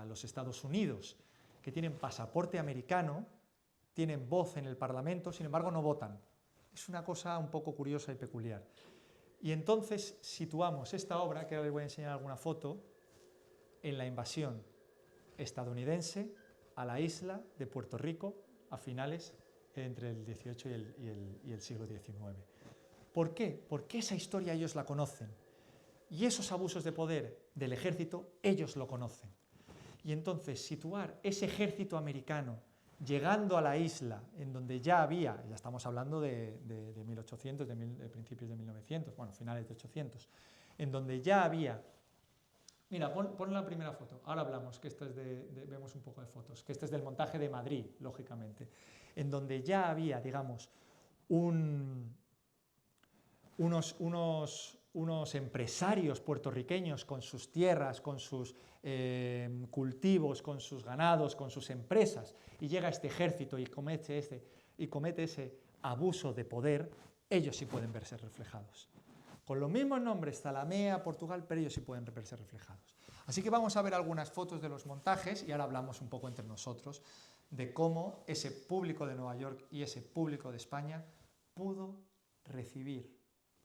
los Estados Unidos, que tienen pasaporte americano, tienen voz en el Parlamento, sin embargo no votan. Es una cosa un poco curiosa y peculiar. Y entonces situamos esta obra, que ahora les voy a enseñar alguna foto, en la invasión estadounidense a la isla de Puerto Rico a finales entre el XVIII y el siglo XIX. ¿Por qué? Porque esa historia ellos la conocen. Y esos abusos de poder del ejército, ellos lo conocen. Y entonces situar ese ejército americano llegando a la isla en donde ya había, ya estamos hablando de 1800, de principios de 1900, bueno, finales de 800, en donde ya había... Mira, pon la primera foto, ahora hablamos, que vemos un poco de fotos, que este es del montaje de Madrid, lógicamente, en donde ya había, digamos, unos empresarios puertorriqueños con sus tierras, con sus cultivos, con sus ganados, con sus empresas, y llega este ejército y comete ese abuso de poder, ellos sí pueden verse reflejados. Con los mismos nombres, Zalamea, Portugal, pero ellos sí pueden verse reflejados. Así que vamos a ver algunas fotos de los montajes y ahora hablamos un poco entre nosotros de cómo ese público de Nueva York y ese público de España pudo recibir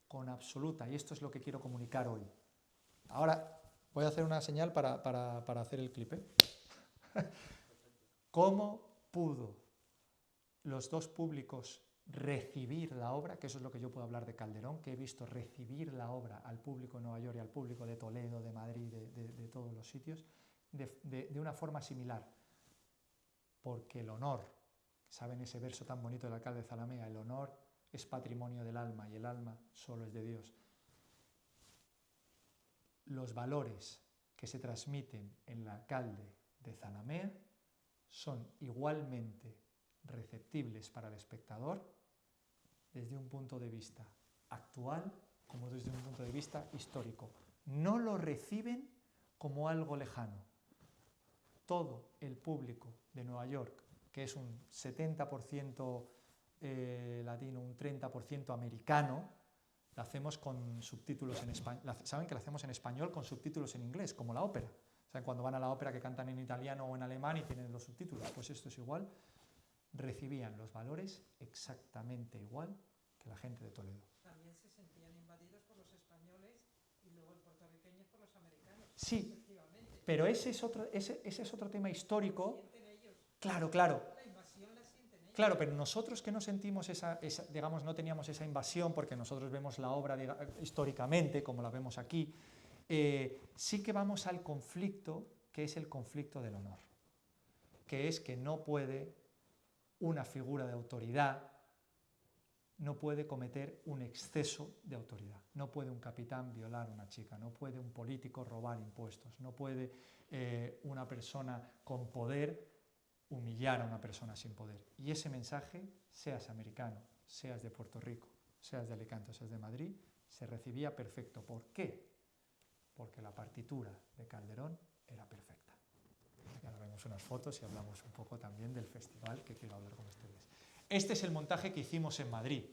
con absoluta, y esto es lo que quiero comunicar hoy. Ahora voy a hacer una señal para hacer el clip. ¿Cómo pudo los dos públicos recibir la obra? Que eso es lo que yo puedo hablar de Calderón, que he visto recibir la obra al público de Nueva York y al público de Toledo, de Madrid, de todos los sitios, de una forma similar. Porque el honor, ¿saben ese verso tan bonito del alcalde de Zalamea? El honor es patrimonio del alma y el alma solo es de Dios. Los valores que se transmiten en el alcalde de Zalamea son igualmente receptibles para el espectador desde un punto de vista actual como desde un punto de vista histórico. No lo reciben como algo lejano. Todo el público de Nueva York, que es un 70% latino, un 30% americano, lo hacemos con subtítulos en español. Saben que lo hacemos en español con subtítulos en inglés, como la ópera. ¿Saben cuando van a la ópera que cantan en italiano o en alemán y tienen los subtítulos? Pues esto es igual. Recibían los valores exactamente igual que la gente de Toledo. También se sentían invadidos por los españoles y luego los puertorriqueños por los americanos. Sí, pero ese es otro tema histórico. Sienten ellos. Claro. La invasión la sienten ellos. Claro, pero nosotros que no sentimos digamos, no teníamos esa invasión, porque nosotros vemos la obra históricamente, como la vemos aquí, sí que vamos al conflicto, que es el conflicto del honor, que es que no puede una figura de autoridad, no puede cometer un exceso de autoridad, no puede un capitán violar a una chica, no puede un político robar impuestos, no puede una persona con poder humillar a una persona sin poder. Y ese mensaje, seas americano, seas de Puerto Rico, seas de Alicante o seas de Madrid, se recibía perfecto. ¿Por qué? Porque la partitura de Calderón era perfecta. Ahora vemos unas fotos y hablamos un poco también del festival que quiero hablar con ustedes. Este es el montaje que hicimos en Madrid,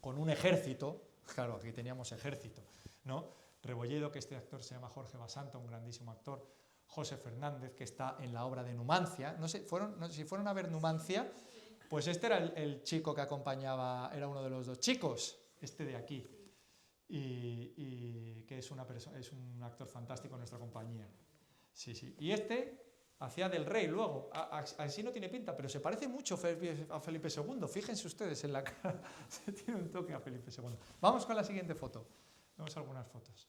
con un ejército. Claro, aquí teníamos ejército, ¿no? Rebolledo, que este actor se llama Jorge Basanta, un grandísimo actor. José Fernández, que está en la obra de Numancia. No sé si fueron a ver Numancia, pues este era el chico que acompañaba, era uno de los dos chicos, este de aquí, y que es un actor fantástico en nuestra compañía. Sí. Y este hacía del rey luego, así no tiene pinta, pero se parece mucho a Felipe II, fíjense ustedes en la cara, se tiene un toque a Felipe II. Vamos con la siguiente foto, vemos algunas fotos.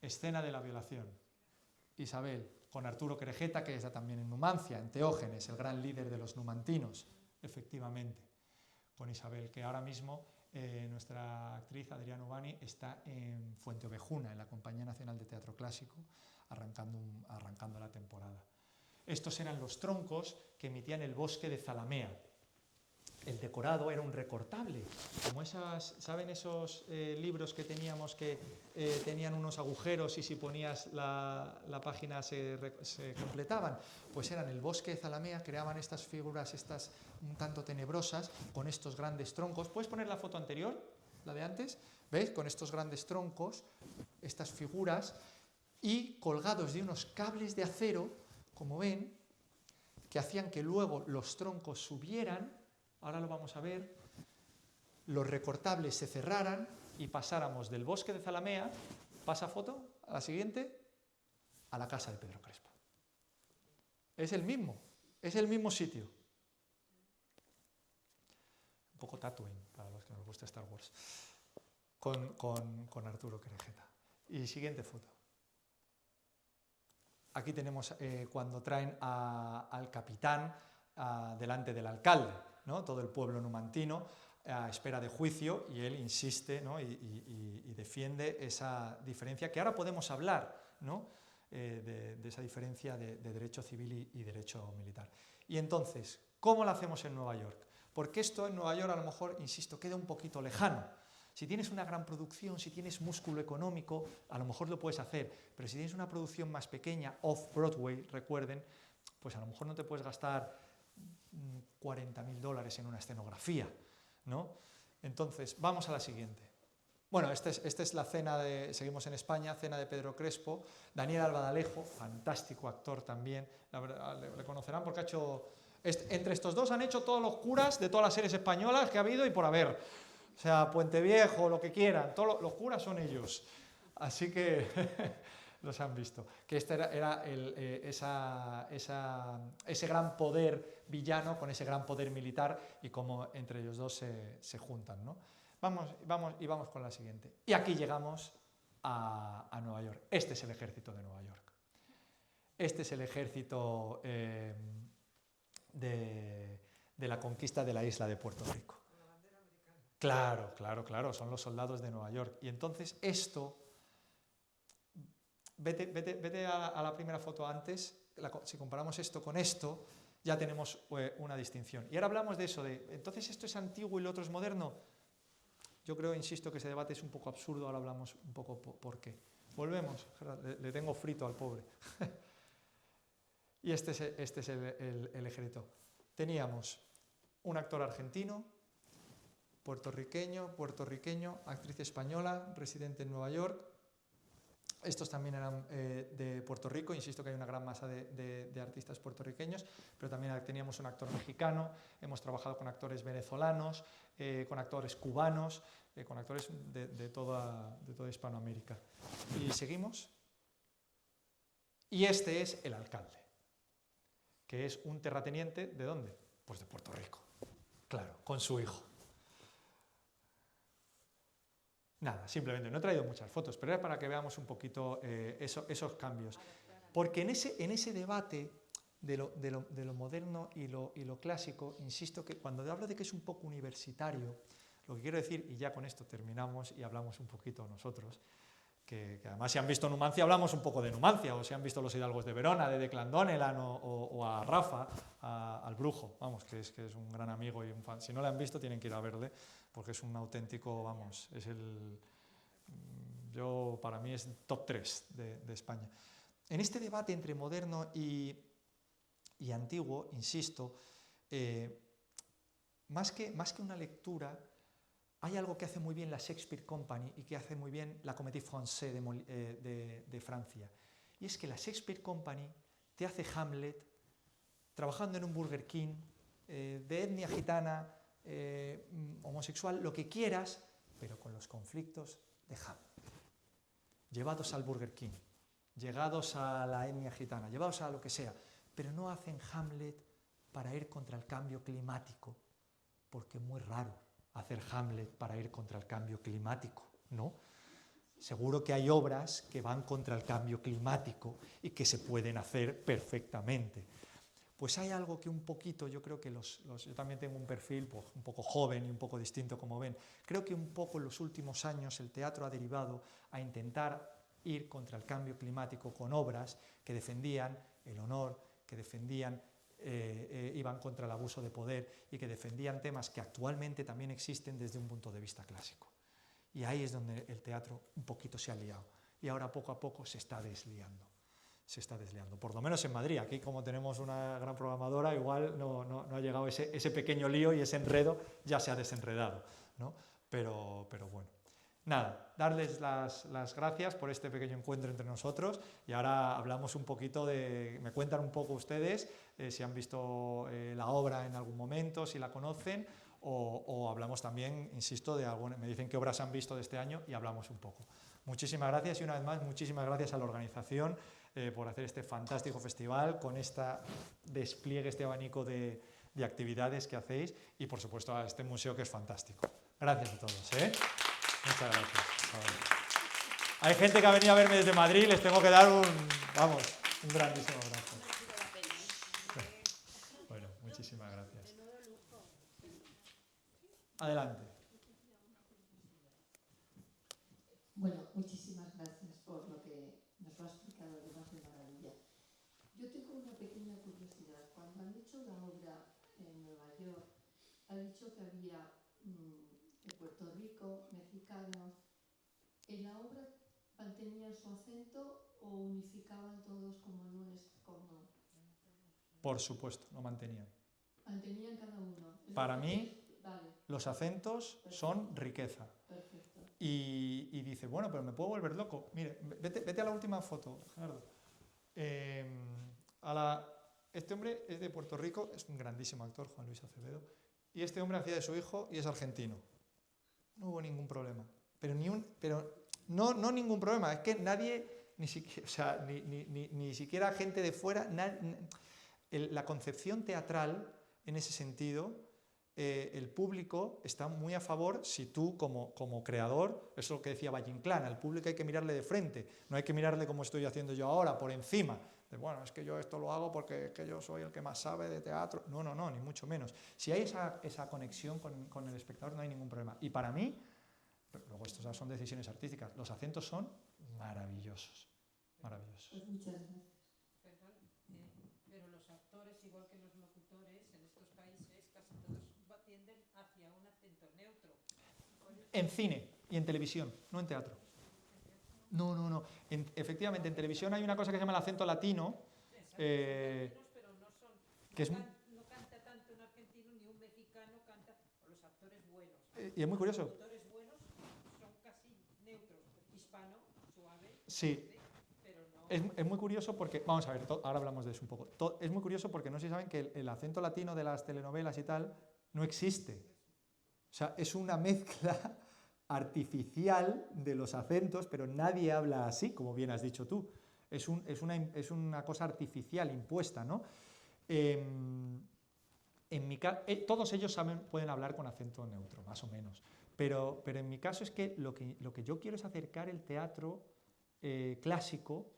Escena de la violación. Isabel, con Arturo Querejeta, que está también en Numancia, en Teógenes, el gran líder de los numantinos, efectivamente, con Isabel, que ahora mismo nuestra actriz Adriana Ubani está en Fuenteovejuna, en la Compañía Nacional de Teatro Clásico, arrancando la temporada. Estos eran los troncos que emitían el bosque de Zalamea. El decorado era un recortable, como ¿saben esos libros que teníamos que tenían unos agujeros y si ponías la página se completaban? Pues eran el bosque de Zalamea, creaban estas figuras, estas un tanto tenebrosas, con estos grandes troncos. ¿Puedes poner la foto anterior, la de antes? ¿Veis? Con estos grandes troncos, estas figuras, y colgados de unos cables de acero, como ven, que hacían que luego los troncos subieran. Ahora lo vamos a ver, los recortables se cerraran y pasáramos del bosque de Zalamea, pasa foto, a la siguiente, a la casa de Pedro Crespo. Es el mismo sitio. Un poco Tatooine, para los que nos gusta Star Wars, con Arturo Querejeta. Y siguiente foto. Aquí tenemos cuando traen al capitán delante del alcalde, ¿no? Todo el pueblo numantino a espera de juicio y él insiste, ¿no? y defiende esa diferencia que ahora podemos hablar, ¿no? de esa diferencia de derecho civil y derecho militar. Y entonces, ¿cómo lo hacemos en Nueva York? Porque esto en Nueva York a lo mejor, insisto, queda un poquito lejano. Si tienes una gran producción, si tienes músculo económico, a lo mejor lo puedes hacer, pero si tienes una producción más pequeña, off-Broadway, recuerden, pues a lo mejor no te puedes gastar $40.000 en una escenografía, ¿no? Entonces, vamos a la siguiente. Bueno, esta es la cena seguimos en España, cena de Pedro Crespo. Daniel Albadalejo, fantástico actor también, le conocerán porque ha hecho, entre estos dos han hecho todos los curas de todas las series españolas que ha habido y por haber. O sea, Puente Viejo, lo que quieran, todos los curas son ellos. Así que los han visto. Que este era ese gran poder villano con ese gran poder militar y cómo entre ellos dos se juntan, ¿no? Vamos con la siguiente. Y aquí llegamos a Nueva York. Este es el ejército de Nueva York. Este es el ejército de la conquista de la isla de Puerto Rico. Claro, son los soldados de Nueva York. Y entonces esto, vete a la primera foto antes, si comparamos esto con esto, ya tenemos una distinción. Y ahora hablamos de eso, entonces esto es antiguo y lo otro es moderno. Yo creo, insisto, que ese debate es un poco absurdo, ahora hablamos un poco por qué. Volvemos, le tengo frito al pobre. Y este es el ejército. Teníamos un actor argentino, puertorriqueño, actriz española, residente en Nueva York. Estos también eran de Puerto Rico, insisto que hay una gran masa de artistas puertorriqueños, pero también teníamos un actor mexicano, hemos trabajado con actores venezolanos, con actores cubanos, con actores de toda Hispanoamérica. Y seguimos. Y este es el alcalde, que es un terrateniente, ¿de dónde? Pues de Puerto Rico, claro, con su hijo. Nada, simplemente no he traído muchas fotos, pero era para que veamos un poquito esos cambios. Porque en ese debate de lo moderno y lo clásico, insisto que cuando hablo de que es un poco universitario, lo que quiero decir, y ya con esto terminamos y hablamos un poquito nosotros, que además si han visto Numancia, hablamos un poco de Numancia, o si han visto Los Hidalgos de Verona, de Declan Donnellan, o a Rafa, al Brujo, vamos, que es un gran amigo y un fan. Si no le han visto, tienen que ir a verle, porque es un auténtico, vamos, para mí es top 3 de España. En este debate entre moderno y antiguo, insisto, más que una lectura, hay algo que hace muy bien la Shakespeare Company y que hace muy bien la Comédie Française de Francia. Y es que la Shakespeare Company te hace Hamlet trabajando en un Burger King, de etnia gitana, homosexual, lo que quieras, pero con los conflictos de Hamlet. Llevados al Burger King, llegados a la etnia gitana, llevados a lo que sea, pero no hacen Hamlet para ir contra el cambio climático, porque es muy raro hacer Hamlet para ir contra el cambio climático, ¿no? Seguro que hay obras que van contra el cambio climático y que se pueden hacer perfectamente. Pues hay algo que un poquito, yo creo que yo también tengo un perfil pues, un poco joven y un poco distinto, como ven. Creo que un poco en los últimos años el teatro ha derivado a intentar ir contra el cambio climático con obras que defendían el honor, que defendían iban contra el abuso de poder y que defendían temas que actualmente también existen desde un punto de vista clásico. Y ahí es donde el teatro un poquito se ha liado y ahora poco a poco se está desliando. Por lo menos en Madrid. Aquí, como tenemos una gran programadora, igual no ha llegado ese pequeño lío y ese enredo ya se ha desenredado, ¿no? Pero bueno. Nada, darles las gracias por este pequeño encuentro entre nosotros y ahora hablamos un poquito me cuentan un poco ustedes si han visto la obra en algún momento, si la conocen o hablamos también, insisto, me dicen qué obras han visto de este año y hablamos un poco. Muchísimas gracias y una vez más muchísimas gracias a la organización por hacer este fantástico festival con este despliegue, este abanico de actividades que hacéis y por supuesto a este museo que es fantástico. Gracias a todos. Muchas gracias. Hay gente que ha venido a verme desde Madrid, les tengo que dar un grandísimo abrazo. Bueno, muchísimas gracias. Adelante. Bueno, muchísimas gracias por lo que nos lo ha explicado además de maravilla. Yo tengo una pequeña curiosidad. Cuando han hecho la obra en Nueva York, han dicho que había de Puerto Rico, mexicanos. ¿En la obra mantenían su acento o unificaban todos como en un como? Por supuesto, lo mantenían. Mantenían cada uno. Para mí, vale. Los acentos son riqueza. Perfecto. Y dice, bueno, pero me puedo volver loco. Mire, vete a la última foto, Gerardo. Este hombre es de Puerto Rico, es un grandísimo actor, Juan Luis Acevedo, y este hombre hacía de su hijo y es argentino. No hubo ningún problema. Pero no ningún problema, es que nadie, ni siquiera gente de fuera, la concepción teatral en ese sentido, el público está muy a favor si tú como creador, eso es lo que decía Valle Inclán, al público hay que mirarle de frente, no hay que mirarle como estoy haciendo yo ahora, por encima. Bueno, es que yo esto lo hago porque es que yo soy el que más sabe de teatro. No, ni mucho menos. Si hay esa conexión con el espectador no hay ningún problema. Y para mí, luego estas son decisiones artísticas, los acentos son maravillosos. Maravillosos. Pues muchas gracias. Perdón, pero los actores, igual que los locutores, En cine y en televisión, no en teatro. No. Efectivamente, en televisión hay una cosa que se llama el acento latino, pero no son, que es, no canta tanto un argentino ni un mexicano canta, o los actores buenos. y es muy curioso. Los actores buenos son casi neutros, hispano, suave, Sí. pero no. Es muy curioso porque, vamos a ver, ahora hablamos de eso un poco. Es muy curioso porque no sé si saben que el acento latino de las telenovelas y tal no existe. O sea, es una mezcla artificial de los acentos, pero nadie habla así, como bien has dicho tú. Es una cosa artificial, impuesta, ¿no? Todos ellos pueden hablar con acento neutro, más o menos. Pero en mi caso es que lo que yo quiero es acercar el teatro clásico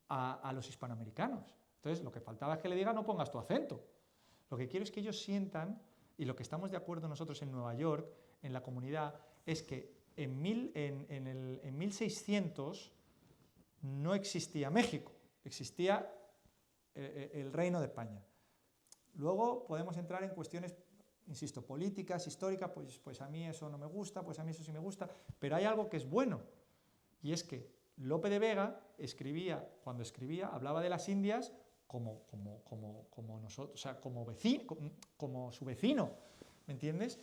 a los hispanoamericanos. Entonces, lo que faltaba es que le diga no pongas tu acento. Lo que quiero es que ellos sientan, y lo que estamos de acuerdo nosotros en Nueva York, en la comunidad, es que en 1600 no existía México, existía el Reino de España. Luego podemos entrar en cuestiones, insisto, políticas, históricas, pues a mí eso no me gusta, pues a mí eso sí me gusta, pero hay algo que es bueno, y es que Lope de Vega cuando escribía, hablaba de las Indias como nosotros, o sea, como su vecino, ¿me entiendes?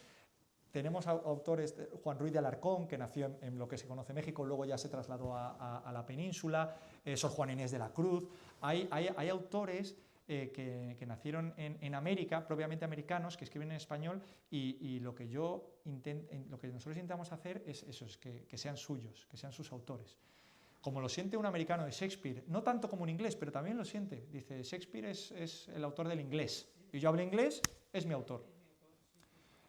Tenemos autores, Juan Ruiz de Alarcón, que nació en lo que se conoce México, luego ya se trasladó a la península, Sor Juana Inés de la Cruz. Hay autores que nacieron en América, propiamente americanos, que escriben en español, y lo que nosotros intentamos hacer es eso, es que sean suyos, que sean sus autores. Como lo siente un americano de Shakespeare, no tanto como un inglés, pero también lo siente. Dice, Shakespeare es el autor del inglés, y yo hablo inglés, es mi autor.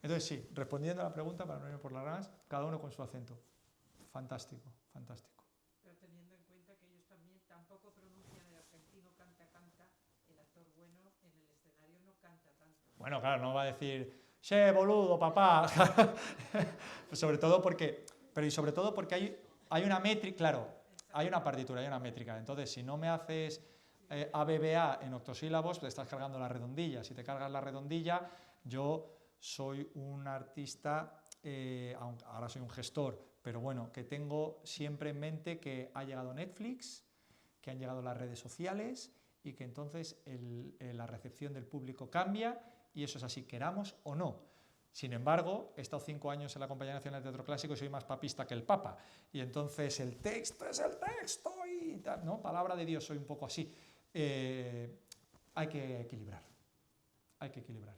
Entonces sí, respondiendo a la pregunta, para no irme por las ramas, cada uno con su acento. Fantástico, fantástico. Pero teniendo en cuenta que ellos también tampoco pronuncian el argentino canta, el actor bueno en el escenario no canta tanto. Bueno, claro, no va a decir, che, boludo, papá. sobre todo porque hay una métrica, claro, hay una partitura, hay una métrica. Entonces, si no me haces ABBA en octosílabos, te estás cargando la redondilla. Si te cargas la redondilla, yo soy un artista, ahora soy un gestor, pero bueno, que tengo siempre en mente que ha llegado Netflix, que han llegado las redes sociales y que entonces la recepción del público cambia y eso es así, queramos o no. Sin embargo, he estado 5 años en la Compañía Nacional de Teatro Clásico y soy más papista que el Papa. Y entonces el texto es el texto y tal, ¿no? Palabra de Dios, soy un poco así. Hay que equilibrar. Hay que equilibrar.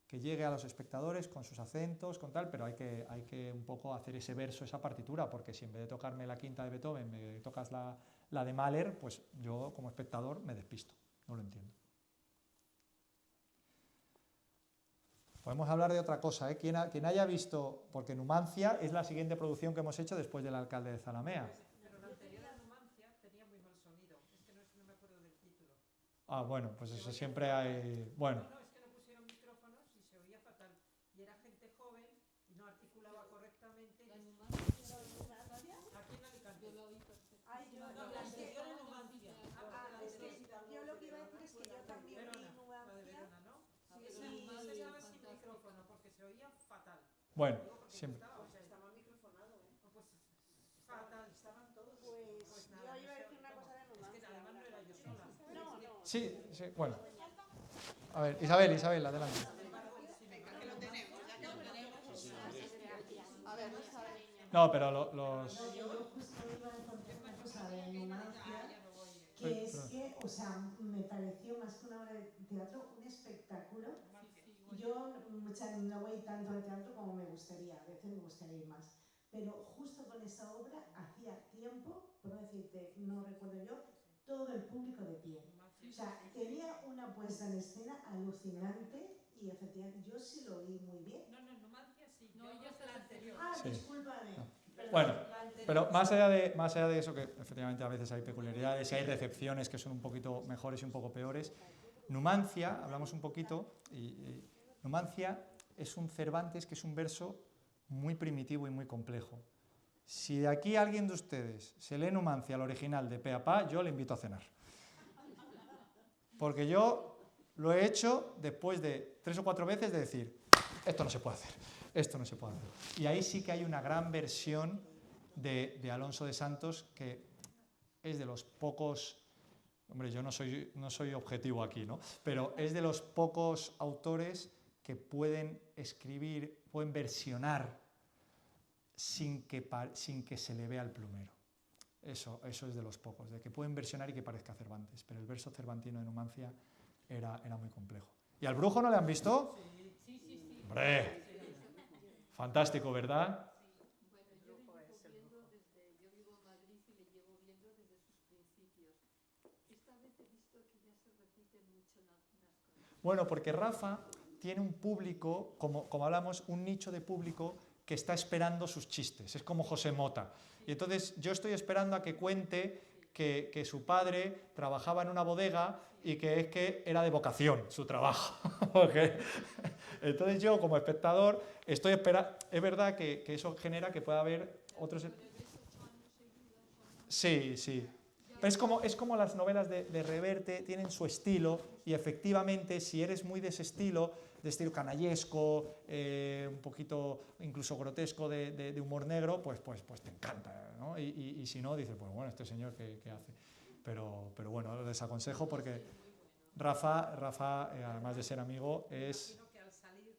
Que llegue a los espectadores con sus acentos, con tal, pero hay que un poco hacer ese verso, esa partitura, porque si en vez de tocarme la quinta de Beethoven me tocas la de Mahler, pues yo como espectador me despisto, no lo entiendo. Podemos hablar de otra cosa, ¿eh? Quien haya visto, porque Numancia es la siguiente producción que hemos hecho después del Alcalde de Zalamea. Pero la anterior a Numancia tenía muy mal sonido, es que no me acuerdo del título. Ah, bueno, pues eso siempre hay... Bueno. No, es que no pusieron micrófonos y se oía fatal. Y era gente joven y no articulaba correctamente. ¿La Numancia era Numancia? Aquí en Alicante. Yo lo oí perfecto. Ay, yo, No, no, la es que, anterior a Numancia. es que yo lo que iba a decir es que yo también vi Verona, la de Numancia. Verona, ¿no? Ah, Sí, pero esa Numancia estaba sin fantástica. micrófono porque se oía fatal. Bueno, Digo, porque siempre. estaba, O sea, está mal microfonado, ¿eh? pues fatal, estaban todos. Pues nada, yo iba a no sé decir una cómo. cosa de Es que Numancia. además no era yo sola. No. Sí, bueno. A ver, Isabel, adelante. No, pero los... No, yo justo iba a contar una cosa de Numancia, que es que, o sea, me pareció más que una obra de teatro, un espectáculo. Yo no voy tanto al teatro como me gustaría, a veces me gustaría ir más. Pero justo con esa obra hacía tiempo, por no decirte, no recuerdo yo, todo el público de pie. O sea, tenía una puesta en escena alucinante y efectivamente yo sí lo oí muy bien. No, Numancia sí. No, ella es la anterior. Ah, Sí. discúlpame. Perdón. Bueno, pero más allá de eso, que efectivamente a veces hay peculiaridades y hay recepciones que son un poquito mejores y un poco peores, Numancia, hablamos un poquito, y Numancia es un Cervantes que es un verso muy primitivo y muy complejo. Si de aquí alguien de ustedes se lee Numancia, el original de pe a pa, yo le invito a cenar. Porque yo lo he hecho después de 3 o 4 veces de decir, esto no se puede hacer, esto no se puede hacer. Y ahí sí que hay una gran versión de Alonso de Santos, que es de los pocos, hombre, yo no soy objetivo aquí, ¿no? Pero es de los pocos autores que pueden escribir, pueden versionar sin que se le vea el plumero. Eso es de los pocos, de que pueden versionar y que parezca Cervantes, pero el verso cervantino de Numancia era muy complejo. ¿Y al brujo no le han visto? Sí. ¡Hombre! Fantástico, ¿verdad? Yo vivo en Madrid y le llevo viendo desde sus principios. Esta vez he visto que ya se repiten mucho en algunas cosas. Bueno, porque Rafa tiene un público, como hablamos, un nicho de público que está esperando sus chistes. Es como José Mota. Y entonces yo estoy esperando a que cuente que su padre trabajaba en una bodega y que es que era de vocación su trabajo. Entonces yo, como espectador, estoy esperando. Es verdad que eso genera que pueda haber otros... Sí. Pero es como las novelas de Reverte, tienen su estilo, y efectivamente, si eres muy de ese estilo canallesco, un poquito incluso grotesco de humor negro, pues te encanta, ¿no? Y si no, dices, pues bueno, este señor ¿qué hace? Pero bueno, les aconsejo porque Rafa, además de ser amigo, es... Imagino que al salir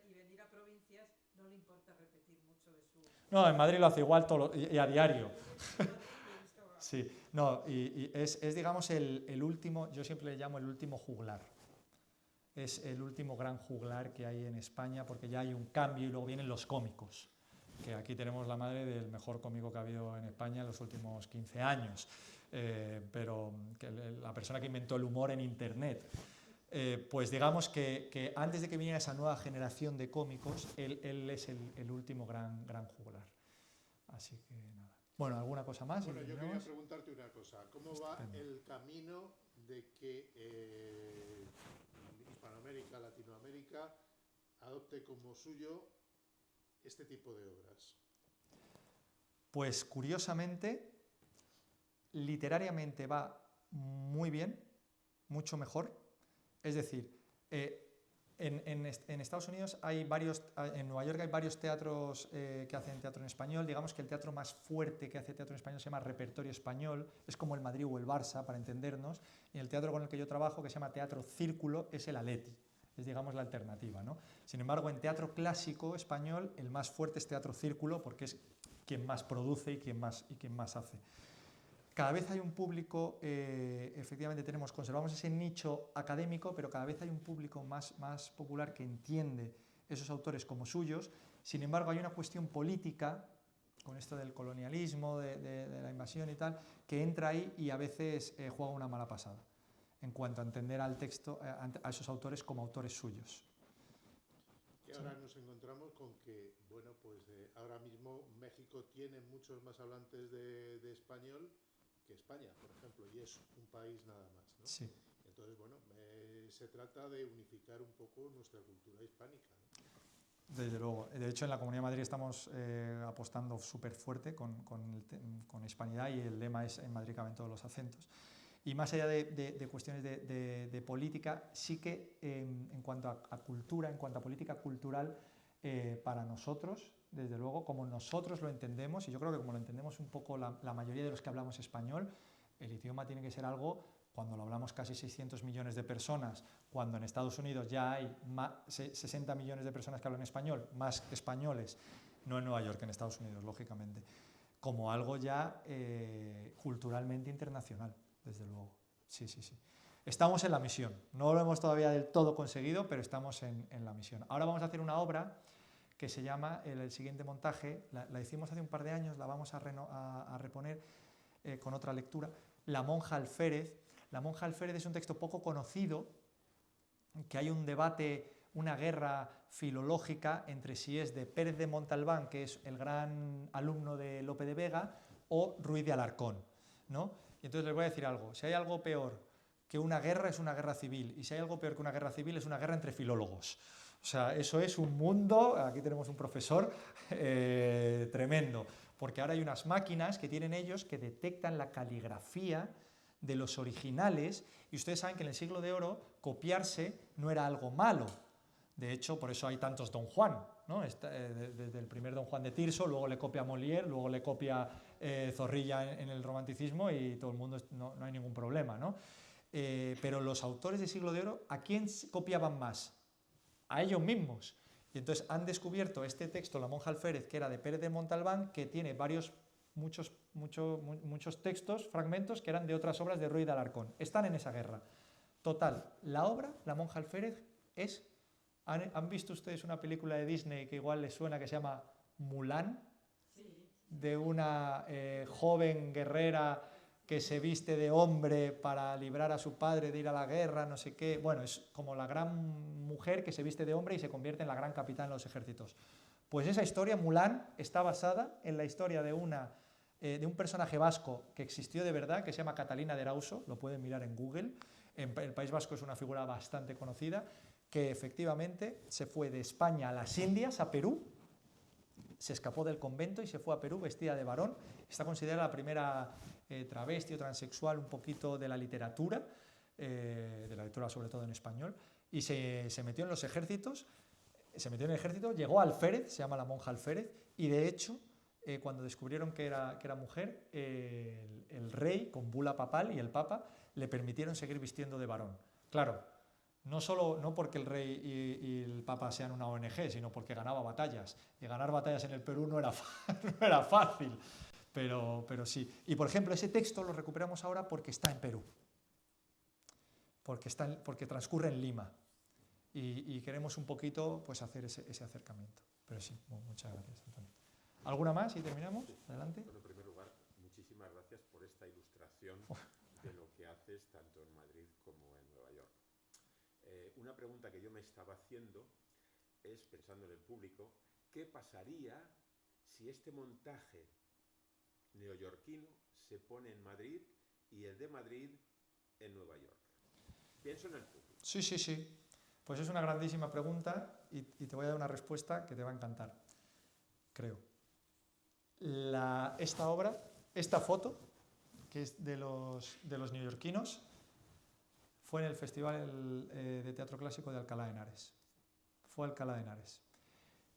y venir a provincias no le importa repetir mucho de su... No, en Madrid lo hace igual y a diario. Sí, no, y es digamos el último, yo siempre le llamo el último juglar. Es el último gran juglar que hay en España, porque ya hay un cambio y luego vienen los cómicos, que aquí tenemos la madre del mejor cómico que ha habido en España en los últimos 15 años, pero que la persona que inventó el humor en Internet. Pues digamos que antes de que viniera esa nueva generación de cómicos, él es el último gran juglar. Así que nada. Bueno, ¿alguna cosa más? Bueno, yo quería preguntarte una cosa. ¿Cómo va el camino de que Hispanoamérica, Latinoamérica adopte como suyo este tipo de obras? Pues curiosamente, literariamente va muy bien, mucho mejor. Es decir, en Estados Unidos hay varios, en Nueva York hay varios teatros que hacen teatro en español. Digamos que el teatro más fuerte que hace teatro en español se llama Repertorio Español, es como el Madrid o el Barça, para entendernos, y el teatro con el que yo trabajo, que se llama Teatro Círculo, es el Atleti, es digamos la alternativa, ¿no? Sin embargo, en teatro clásico español, el más fuerte es Teatro Círculo, porque es quien más produce y quien más hace. Cada vez hay un público, efectivamente conservamos ese nicho académico, pero cada vez hay un público más popular que entiende esos autores como suyos. Sin embargo, hay una cuestión política, con esto del colonialismo, de la invasión y tal, que entra ahí y a veces juega una mala pasada, en cuanto a entender al texto, a esos autores como autores suyos. Y ahora nos encontramos con que, bueno, pues ahora mismo México tiene muchos más hablantes de español que España, por ejemplo, y es un país nada más, ¿no? Sí. Entonces, bueno, se trata de unificar un poco nuestra cultura hispánica, ¿no? Desde luego. De hecho, en la Comunidad de Madrid estamos apostando súper fuerte con hispanidad, y el lema es: en Madrid caben todos los acentos. Y más allá de cuestiones de política, sí que en cuanto a cultura, en cuanto a política cultural, para nosotros, desde luego, como nosotros lo entendemos, y yo creo que como lo entendemos un poco la mayoría de los que hablamos español, el idioma tiene que ser algo, cuando lo hablamos casi 600 millones de personas, cuando en Estados Unidos ya hay 60 millones de personas que hablan español, más españoles, no en Nueva York, en Estados Unidos, lógicamente, como algo ya culturalmente internacional, desde luego. Sí. Estamos en la misión, no lo hemos todavía del todo conseguido, pero estamos en la misión. Ahora vamos a hacer una obra que se llama, el siguiente montaje, la hicimos hace un par de años, la vamos a reponer con otra lectura, La monja Alférez. La monja Alférez es un texto poco conocido, que hay un debate, una guerra filológica entre si es de Pérez de Montalbán, que es el gran alumno de Lope de Vega, o Ruiz de Alarcón, ¿no? Y entonces les voy a decir algo: si hay algo peor que una guerra, es una guerra civil, y si hay algo peor que una guerra civil, es una guerra entre filólogos. O sea, eso es un mundo, aquí tenemos un profesor tremendo, porque ahora hay unas máquinas que tienen ellos que detectan la caligrafía de los originales, y ustedes saben que en el Siglo de Oro copiarse no era algo malo, De hecho, por eso hay tantos Don Juan, ¿no? Desde el primer Don Juan de Tirso, luego le copia Molière, luego le copia Zorrilla en el romanticismo y todo el mundo, no hay ningún problema, ¿no? Pero los autores del Siglo de Oro, ¿a quién copiaban más? A ellos mismos. Y entonces han descubierto este texto, La monja alférez, que era de Pérez de Montalbán, que tiene muchos textos, fragmentos, que eran de otras obras de Ruy de Alarcón. Están en esa guerra. Total, la obra, La monja alférez, es... ¿Han visto ustedes una película de Disney que igual les suena, que se llama Mulan? Sí. De una joven guerrera que se viste de hombre para librar a su padre de ir a la guerra, no sé qué. Bueno, es como la gran mujer que se viste de hombre y se convierte en la gran capitán de los ejércitos. Pues esa historia, Mulan, está basada en la historia de un personaje vasco que existió de verdad, que se llama Catalina de Erauso, lo pueden mirar en Google. En el País Vasco es una figura bastante conocida, que efectivamente se fue de España a las Indias, a Perú, se escapó del convento y se fue a Perú vestida de varón. Está considerada la primera travesti o transexual un poquito de la literatura sobre todo en español, y se metió en los ejércitos, en el ejército, llegó a alférez, se llama La monja alférez, y de hecho, cuando descubrieron que era mujer, el rey, con bula papal, y el papa, le permitieron seguir vistiendo de varón. Claro, no porque el rey y el papa sean una ONG, sino porque ganaba batallas. Y ganar batallas en el Perú no era fácil, pero sí. Y por ejemplo, ese texto lo recuperamos ahora porque está en Perú, porque transcurre en Lima. Y queremos un poquito pues, hacer ese acercamiento. Pero sí, muchas gracias, Antonio. ¿Alguna más y terminamos? Adelante. Bueno, en primer lugar, muchísimas gracias por esta ilustración de lo que haces tanto en Madrid como en Nueva York. Una pregunta que yo me estaba haciendo es, pensando en el público, ¿qué pasaría si este montaje neoyorquino se pone en Madrid y el de Madrid en Nueva York? Pienso en el público. Sí. Pues es una grandísima pregunta y te voy a dar una respuesta que te va a encantar, creo. Esta foto, que es de los neoyorquinos, fue en el Festival de Teatro Clásico de Alcalá de Henares. Fue Alcalá de Henares.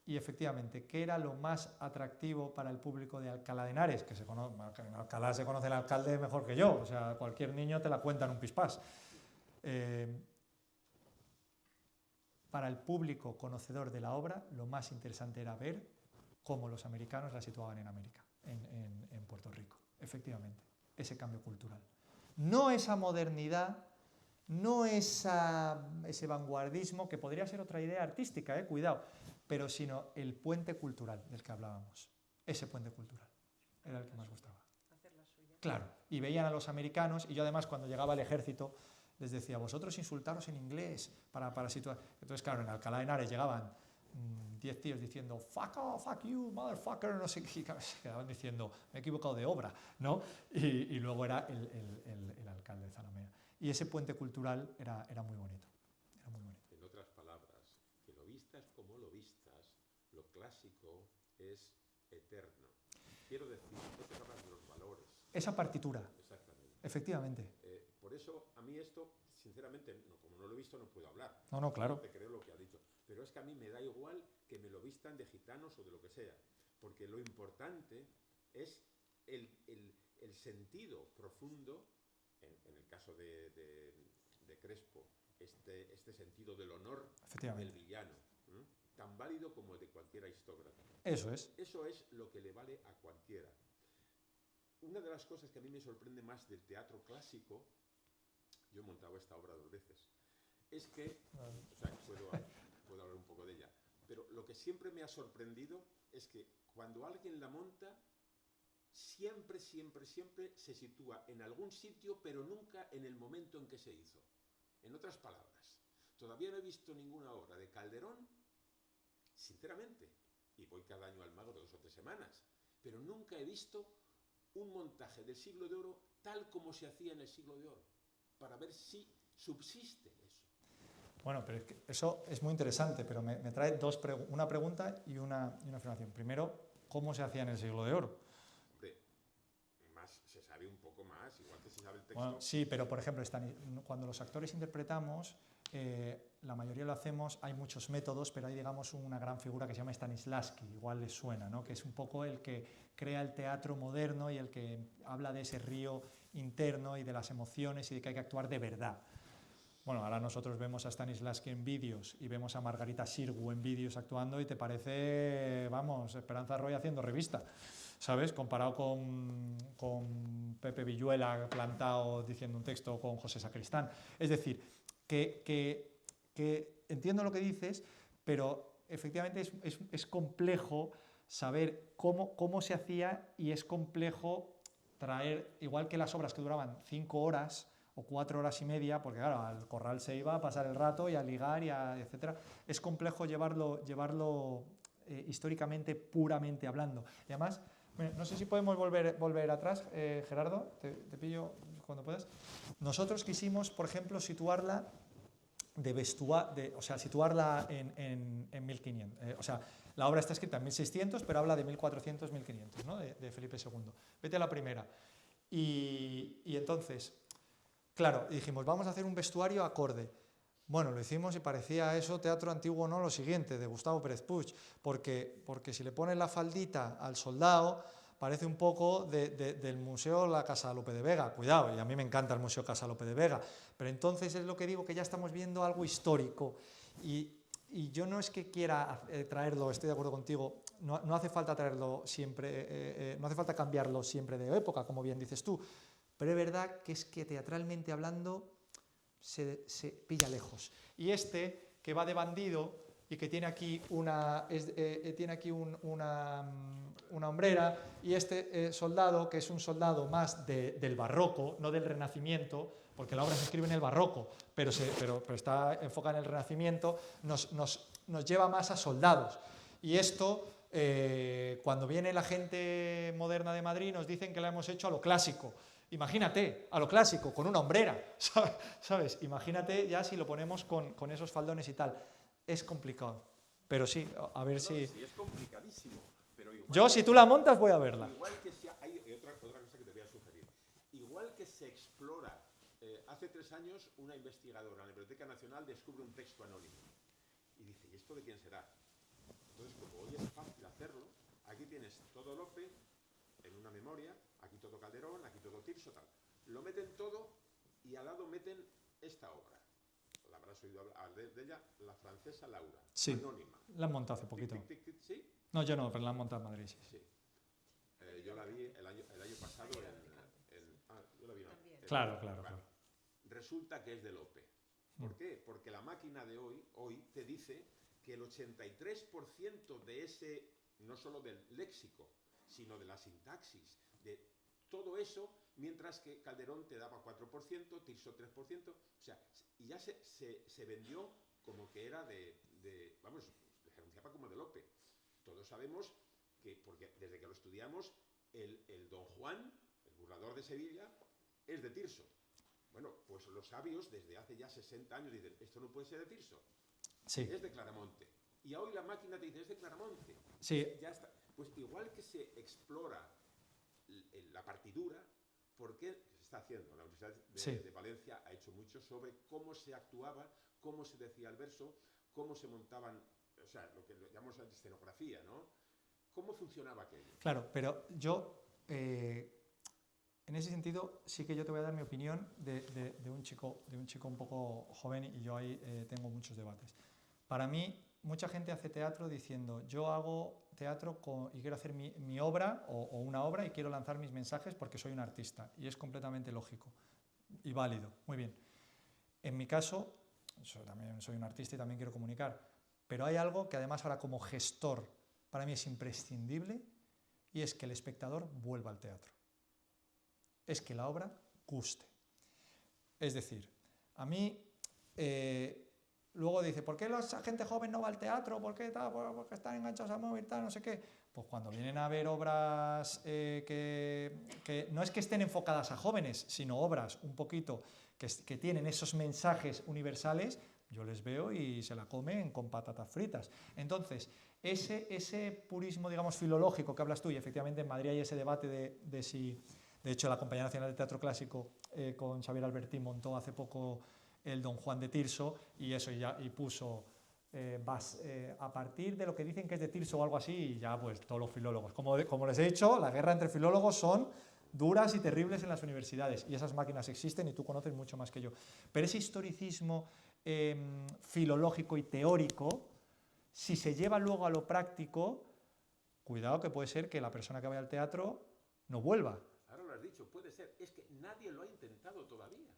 Y efectivamente, ¿qué era lo más atractivo para el público de Alcalá de Henares? En Alcalá se conoce el alcalde mejor que yo, o sea, cualquier niño te la cuenta en un pispás. Para el público conocedor de la obra, lo más interesante era ver cómo los americanos la situaban en América, en Puerto Rico. Efectivamente, ese cambio cultural. No esa modernidad, no ese vanguardismo, que podría ser otra idea artística, cuidado, pero sino el puente cultural del que hablábamos. Ese puente cultural era el que más gustaba. Hacer la suya. Claro, y veían a los americanos, y yo además cuando llegaba al ejército les decía, vosotros insultaros en inglés para situar. Entonces, claro, en Alcalá de Henares llegaban 10 tíos diciendo fuck off, fuck you, motherfucker, no sé qué, se quedaban diciendo, me he equivocado de obra, ¿no? Y luego era el alcalde de Zalamea. Y ese puente cultural era muy bonito. Era muy bonito. En otras palabras, que lo vistas como lo vistas, lo clásico es eterno. Quiero decir, esto habla de los valores. Esa partitura. Exactamente. Efectivamente. Por eso, a mí esto, sinceramente, como no lo he visto, no puedo hablar. No, claro. No te creo lo que ha dicho. Pero es que a mí me da igual que me lo vistan de gitanos o de lo que sea. Porque lo importante es el sentido profundo, en el caso de Crespo, este sentido del honor del villano, tan válido como el de cualquier aristócrata. Eso es. Eso es lo que le vale a cualquiera. Una de las cosas que a mí me sorprende más del teatro clásico, yo he montado esta obra 2 veces, es que, o sea, puedo hablar un poco de ella, pero lo que siempre me ha sorprendido es que cuando alguien la monta, siempre se sitúa en algún sitio, pero nunca en el momento en que se hizo. En otras palabras, todavía no he visto ninguna obra de Calderón, sinceramente, y voy cada año al Mago 2 o 3 semanas, pero nunca he visto un montaje del Siglo de Oro tal como se hacía en el Siglo de Oro, para ver si subsiste eso. Bueno, pero es que eso es muy interesante, pero me trae una pregunta y una afirmación. Primero, ¿cómo se hacía en el Siglo de Oro? Se sabe un poco más, igual que se sabe el texto. Bueno, sí, pero por ejemplo, cuando los actores interpretamos, la mayoría lo hacemos, hay muchos métodos, pero hay, digamos, una gran figura que se llama Stanislavski, igual les suena, ¿no? Que es un poco el que crea el teatro moderno y el que habla de ese río interno y de las emociones y de que hay que actuar de verdad. Bueno, ahora nosotros vemos a Stanislavski en vídeos y vemos a Margarita Xirgu en vídeos actuando y te parece, vamos, Esperanza Roy haciendo revista, ¿sabes? Comparado con Pepe Villuela plantado diciendo un texto o con José Sacristán. Es decir, que entiendo lo que dices, pero efectivamente es complejo saber cómo se hacía y es complejo traer, igual que las obras que duraban 5 horas o 4 horas y media, porque claro, al corral se iba a pasar el rato y a ligar y a etcétera, es complejo llevarlo históricamente, puramente hablando. Y además, no sé si podemos volver atrás, Gerardo, te pillo cuando puedas. Nosotros quisimos, por ejemplo, situarla situarla en 1500. O sea, la obra está escrita en 1600, pero habla de 1400, 1500, ¿no? de Felipe II. Vete a la primera. Y entonces, claro, dijimos, vamos a hacer un vestuario acorde. Bueno, lo hicimos y parecía eso teatro antiguo, no lo siguiente, de Gustavo Pérez Puig, porque si le pones la faldita al soldado, parece un poco del Museo La Casa Lope de Vega. Cuidado, y a mí me encanta el Museo Casa Lope de Vega, pero entonces es lo que digo, que ya estamos viendo algo histórico. Y yo no es que quiera traerlo, estoy de acuerdo contigo, no hace falta traerlo siempre, no hace falta cambiarlo siempre de época, como bien dices tú, pero es verdad que es que teatralmente hablando se pilla lejos. Y que va de bandido y que tiene aquí una hombrera, y soldado, que es un soldado más del barroco, no del Renacimiento, porque la obra se escribe en el barroco, pero está enfocada en el Renacimiento, nos lleva más a soldados. Y esto, cuando viene la gente moderna de Madrid, nos dicen que la hemos hecho a lo clásico. Imagínate, a lo clásico, con una hombrera, ¿sabes? Imagínate ya si lo ponemos con esos faldones y tal. Es complicado, pero sí, a ver si... Sí, es complicadísimo, pero igual... Yo, si tú la montas, voy a verla. Igual que hay otra cosa que te voy a sugerir. Igual que se explora... hace 3 años, una investigadora en la Biblioteca Nacional descubre un texto anónimo. Y dice, ¿y esto de quién será? Entonces, como hoy es fácil hacerlo, aquí tienes todo Lope en una memoria, aquí todo Calderón, aquí todo Tirso, tal. Lo meten todo y al lado meten esta obra. La habrás oído hablar de ella, la francesa Laura, sí, anónima. La han montado hace poquito. ¿Sí? No, yo no, pero la han montado en Madrid, sí. Sí. Yo la vi el año pasado yo la vi Claro. Resulta que es de Lope. ¿Por qué? Porque la máquina de hoy te dice que el 83% de ese, no solo del léxico, sino de la sintaxis, de todo eso, mientras que Calderón te daba 4%, Tirso 3%, o sea, y ya se vendió como que era vamos, se anunciaba como de Lope. Todos sabemos que, porque desde que lo estudiamos, el Don Juan, el burlador de Sevilla, es de Tirso. Bueno, pues los sabios desde hace ya 60 años dicen, esto no puede ser de Tirso, sí, es de Claramonte. Y hoy la máquina te dice, es de Claramonte. Sí. Ya está. Pues igual que se explora la partitura, ¿por qué se está haciendo? La Universidad de Valencia ha hecho mucho sobre cómo se actuaba, cómo se decía el verso, cómo se montaban, o sea, lo que llamamos la escenografía, ¿no? ¿Cómo funcionaba aquello? Claro, pero yo, en ese sentido, sí que yo te voy a dar mi opinión de un chico un poco joven, y yo ahí tengo muchos debates. Para mí, mucha gente hace teatro diciendo, yo hago teatro y quiero hacer mi obra o una obra y quiero lanzar mis mensajes porque soy un artista, y es completamente lógico y válido, muy bien. En mi caso, yo también soy un artista y también quiero comunicar, pero hay algo que además ahora como gestor para mí es imprescindible, y es que el espectador vuelva al teatro, es que la obra guste. Es decir, a mí... luego dice, ¿por qué la gente joven no va al teatro? ¿Por qué tal? Porque están enganchados al móvil, tal, no sé qué. Pues cuando vienen a ver obras que no es que estén enfocadas a jóvenes, sino obras un poquito que tienen esos mensajes universales, yo les veo y se la comen con patatas fritas. Entonces, ese purismo, digamos, filológico que hablas tú, y efectivamente en Madrid hay ese debate de si... De hecho, la Compañía Nacional de Teatro Clásico con Xavier Albertín montó hace poco el Don Juan de Tirso, y eso, y puso a partir de lo que dicen que es de Tirso o algo así, y ya pues todos los filólogos. Como les he dicho, la guerra entre filólogos son duras y terribles en las universidades, y esas máquinas existen y tú conoces mucho más que yo. Pero ese historicismo filológico y teórico, si se lleva luego a lo práctico, cuidado que puede ser que la persona que vaya al teatro no vuelva. Ahora lo has dicho, puede ser. Es que nadie lo ha intentado todavía.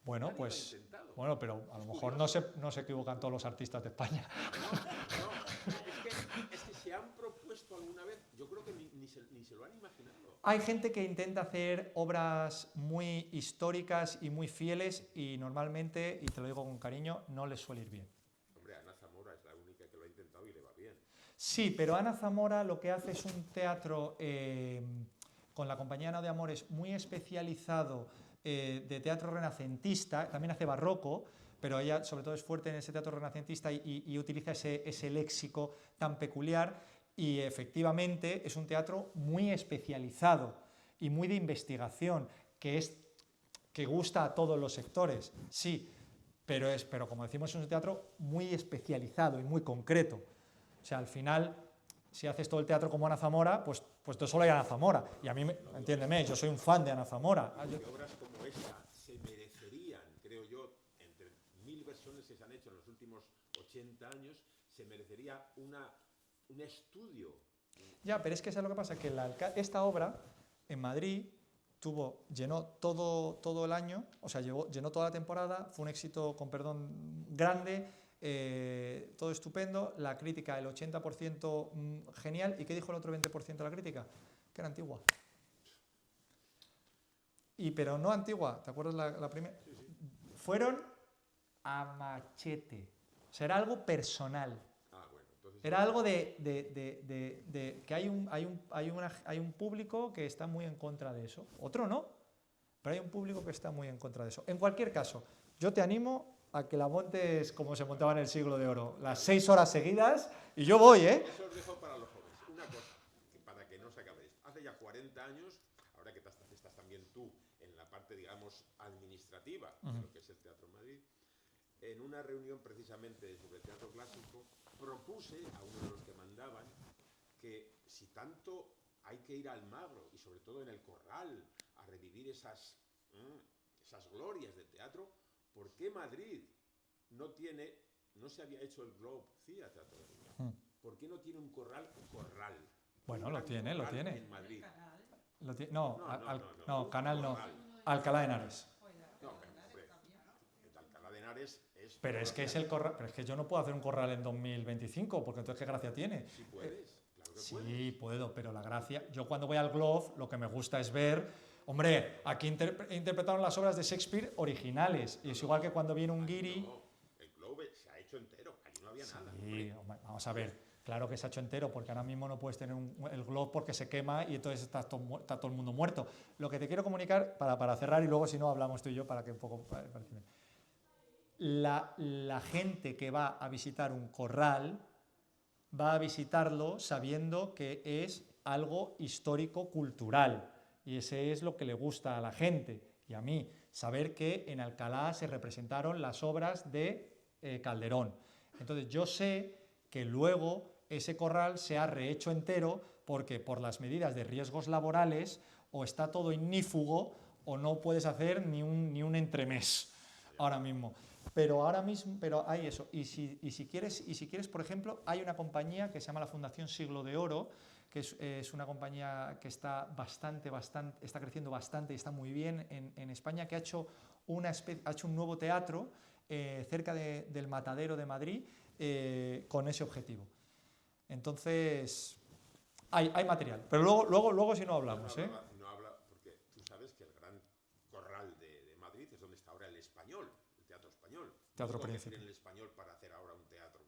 Bueno, Nadie pues, lo ha intentado. bueno, pero a lo mejor no se equivocan todos los artistas de España. No, es que se han propuesto alguna vez, yo creo que ni se lo han imaginado. Hay gente que intenta hacer obras muy históricas y muy fieles y normalmente, y te lo digo con cariño, no les suele ir bien. Hombre, Ana Zamora es la única que lo ha intentado y le va bien. Sí, pero Ana Zamora lo que hace es un teatro con la Compañía Nao de Amores muy especializado de teatro renacentista, también hace barroco, pero ella sobre todo es fuerte en ese teatro renacentista y utiliza ese léxico tan peculiar, y efectivamente es un teatro muy especializado y muy de investigación, que gusta a todos los sectores, sí, pero como decimos es un teatro muy especializado y muy concreto. O sea, al final, si haces todo el teatro como Ana Zamora, pues solo hay Ana Zamora. Y a mí, entiéndeme, yo soy un fan de Ana Zamora. Obras como esta se merecerían, creo yo, entre 1000 versiones que se han hecho en los últimos 80 años, se merecería un estudio. Ya, pero es que ¿sabes lo que pasa? Que esta obra en Madrid llenó todo el año, o sea, llenó toda la temporada, fue un éxito, con perdón, grande, todo estupendo, la crítica el 80% genial. ¿Y qué dijo el otro 20% de la crítica? Que era antigua. Pero no antigua, ¿te acuerdas la primera? Sí, sí. Fueron a machete, o sea, era algo personal. Bueno, entonces Era algo de que hay un público que está muy en contra de eso, otro no, pero hay un público que está muy en contra de eso. En cualquier caso, yo te animo a que la montes como se montaba en el Siglo de Oro, las 6 horas seguidas, y yo voy, Eso os dejo para los jóvenes. Una cosa, para que no os acabéis. Hace ya 40 años, ahora que estás también tú en la parte, digamos, administrativa de lo que es el Teatro Madrid, en una reunión precisamente sobre teatro clásico, propuse a uno de los que mandaban que si tanto hay que ir al Almagro y sobre todo en el Corral a revivir esas glorias del teatro, ¿por qué Madrid no se había hecho el Globe Theatre todavía? ¿Por qué no tiene un corral? Bueno, lo tiene. En Madrid. Canal no. Alcalá de Henares. No, pero, hombre, el Alcalá de Henares es... Pero es que es el corral, pero es que yo no puedo hacer un corral en 2025, porque entonces ¿qué gracia tiene? Sí puedes, claro que Sí, puedes. puedo, pero la gracia... Yo cuando voy al Globe, lo que me gusta es ver... Hombre, aquí interpretaron las obras de Shakespeare originales, y es igual que cuando viene un guiri... No, el Globe se ha hecho entero, allí no había nada. Sí, vamos a ver, claro que se ha hecho entero, porque ahora mismo no puedes tener el Globe porque se quema y entonces está todo el mundo muerto. Lo que te quiero comunicar, para cerrar, y luego si no hablamos tú y yo, para que un poco... La gente que va a visitar un corral va a visitarlo sabiendo que es algo histórico-cultural, y ese es lo que le gusta a la gente y a mí, saber que en Alcalá se representaron las obras de Calderón. Entonces yo sé que luego ese corral se ha rehecho entero porque por las medidas de riesgos laborales o está todo ignífugo o no puedes hacer ni un entremés ahora mismo. Pero hay eso. Y si quieres, por ejemplo, hay una compañía que se llama la Fundación Siglo de Oro, que es una compañía que está está creciendo bastante y está muy bien en España, que ha hecho un nuevo teatro cerca del Matadero de Madrid con ese objetivo. Entonces, hay material. Pero luego si no hablamos. No habla, porque tú sabes que el gran corral de Madrid es donde está ahora el Español, el Teatro Español. Teatro no es Príncipe. en el Español para hacer ahora un teatro,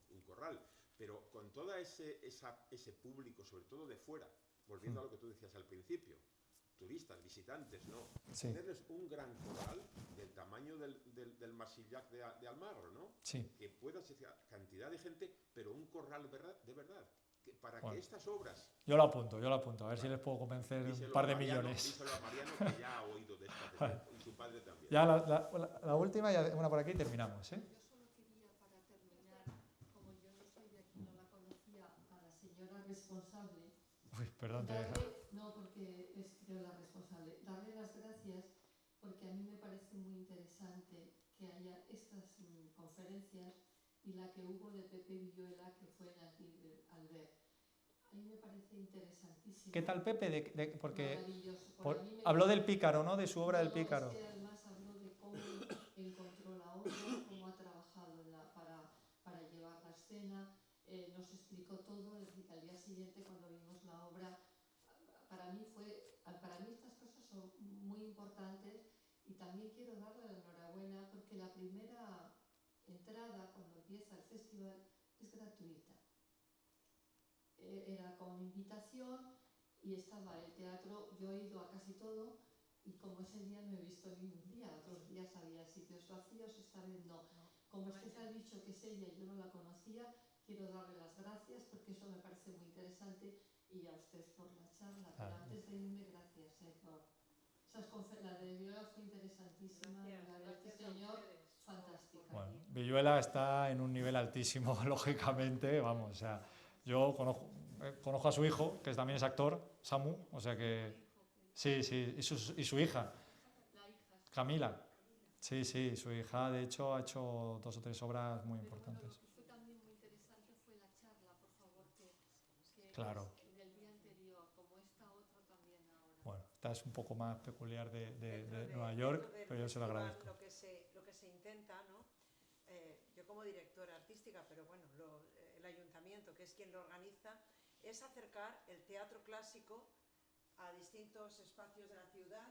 un corral. Pero con todo ese público, sobre todo de fuera, volviendo a lo que tú decías al principio, turistas, visitantes, ¿no? Sí. Tenerles un gran corral del tamaño del Marsillac de Almagro, ¿no? Sí. Que pueda ser cantidad de gente, pero un corral de verdad, para Bueno. que estas obras... Yo lo apunto, a ver si les puedo convencer un par de millones. Díselo a Mariano, que ya ha oído de esta, y su padre también. Ya la última, ya una por aquí y terminamos, ¿eh? Yo solo quería, para terminar, como yo no soy de aquí, no la conocía, a la señora responsable. Uy, perdón, te deja. No, porque es creo la responsable. Darle las gracias porque a mí me parece muy interesante que haya estas conferencias y la que hubo de Pepe Villuela, que fue en Albert. A mí me parece interesantísimo. ¿Qué tal Pepe? Porque maravilloso. habló del Pícaro, ¿no? De su obra del Pícaro. Es que además habló de cómo encontró la obra, cómo ha trabajado para llevar la escena, nos explicó todo. Es decir, al día siguiente, cuando vimos la obra, para mí estas cosas son muy importantes, y también quiero darle la enhorabuena porque la primera entrada, cuando empieza el festival, es gratuita. Era con invitación y estaba el teatro. Yo he ido a casi todo y como ese día no he visto ningún día, otros días había sitios vacíos, esta vez no. Como usted ha dicho que es ella y yo no la conocía, quiero darle las gracias porque eso me parece muy interesante, y a usted por la charla. Pero antes de irme, gracias la de Villuela fue interesantísima, la de este señor, fantástica. Bueno, Villuela está en un nivel altísimo, lógicamente, vamos, o sea, yo conozco a su hijo, que también es actor, Samu, o sea que... Sí, y su hija, Camila. Sí, su hija, de hecho, ha hecho 2 o 3 obras muy importantes. Lo que fue también muy interesante fue la charla, por favor, que Claro. del día anterior, como esta otra también ahora. Bueno, esta es un poco más peculiar de Nueva York, pero yo se lo agradezco. Lo que se intenta, ¿no? Yo como directora artística, pero bueno, el ayuntamiento, que es quien lo organiza, es acercar el teatro clásico a distintos espacios de la ciudad,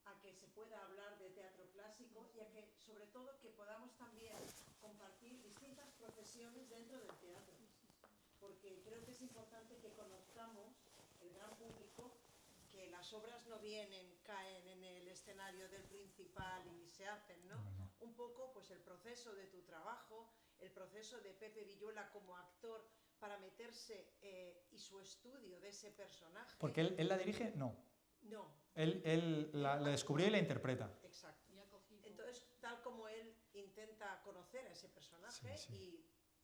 a que se pueda hablar de teatro clásico y a que, sobre todo, que podamos también compartir distintas profesiones dentro del teatro. Porque creo que es importante que conozcamos, el gran público, que las obras no caen en el escenario del principal y se hacen, ¿no? Un poco, pues el proceso de tu trabajo, el proceso de Pepe Villuela como actor para meterse y su estudio de ese personaje. ¿Porque él la dirige? No. No. Él la descubrió y la interpreta. Exacto. Entonces, tal como él intenta conocer a ese personaje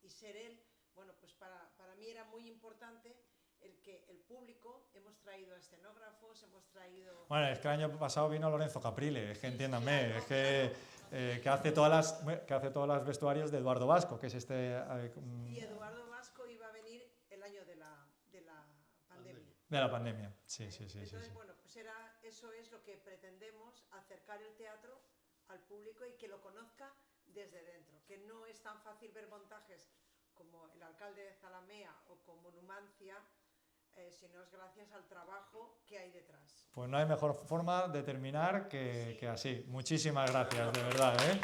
y ser él, bueno, pues para mí era muy importante el que el público, hemos traído a escenógrafos, hemos traído... Bueno, es que el año pasado vino Lorenzo Caprile, es que entiéndanme, es que hace todas las vestuarios de Eduardo Vasco, que es este... Y Eduardo Vasco iba a venir el año de la pandemia. De la pandemia, sí. Entonces, bueno, pues eso es lo que pretendemos, acercar el teatro al público y que lo conozca desde dentro, que no es tan fácil ver montajes como El alcalde de Zalamea o como Numancia, sino es gracias al trabajo que hay detrás. Pues no hay mejor forma de terminar que así. Muchísimas gracias, de verdad, ¿eh?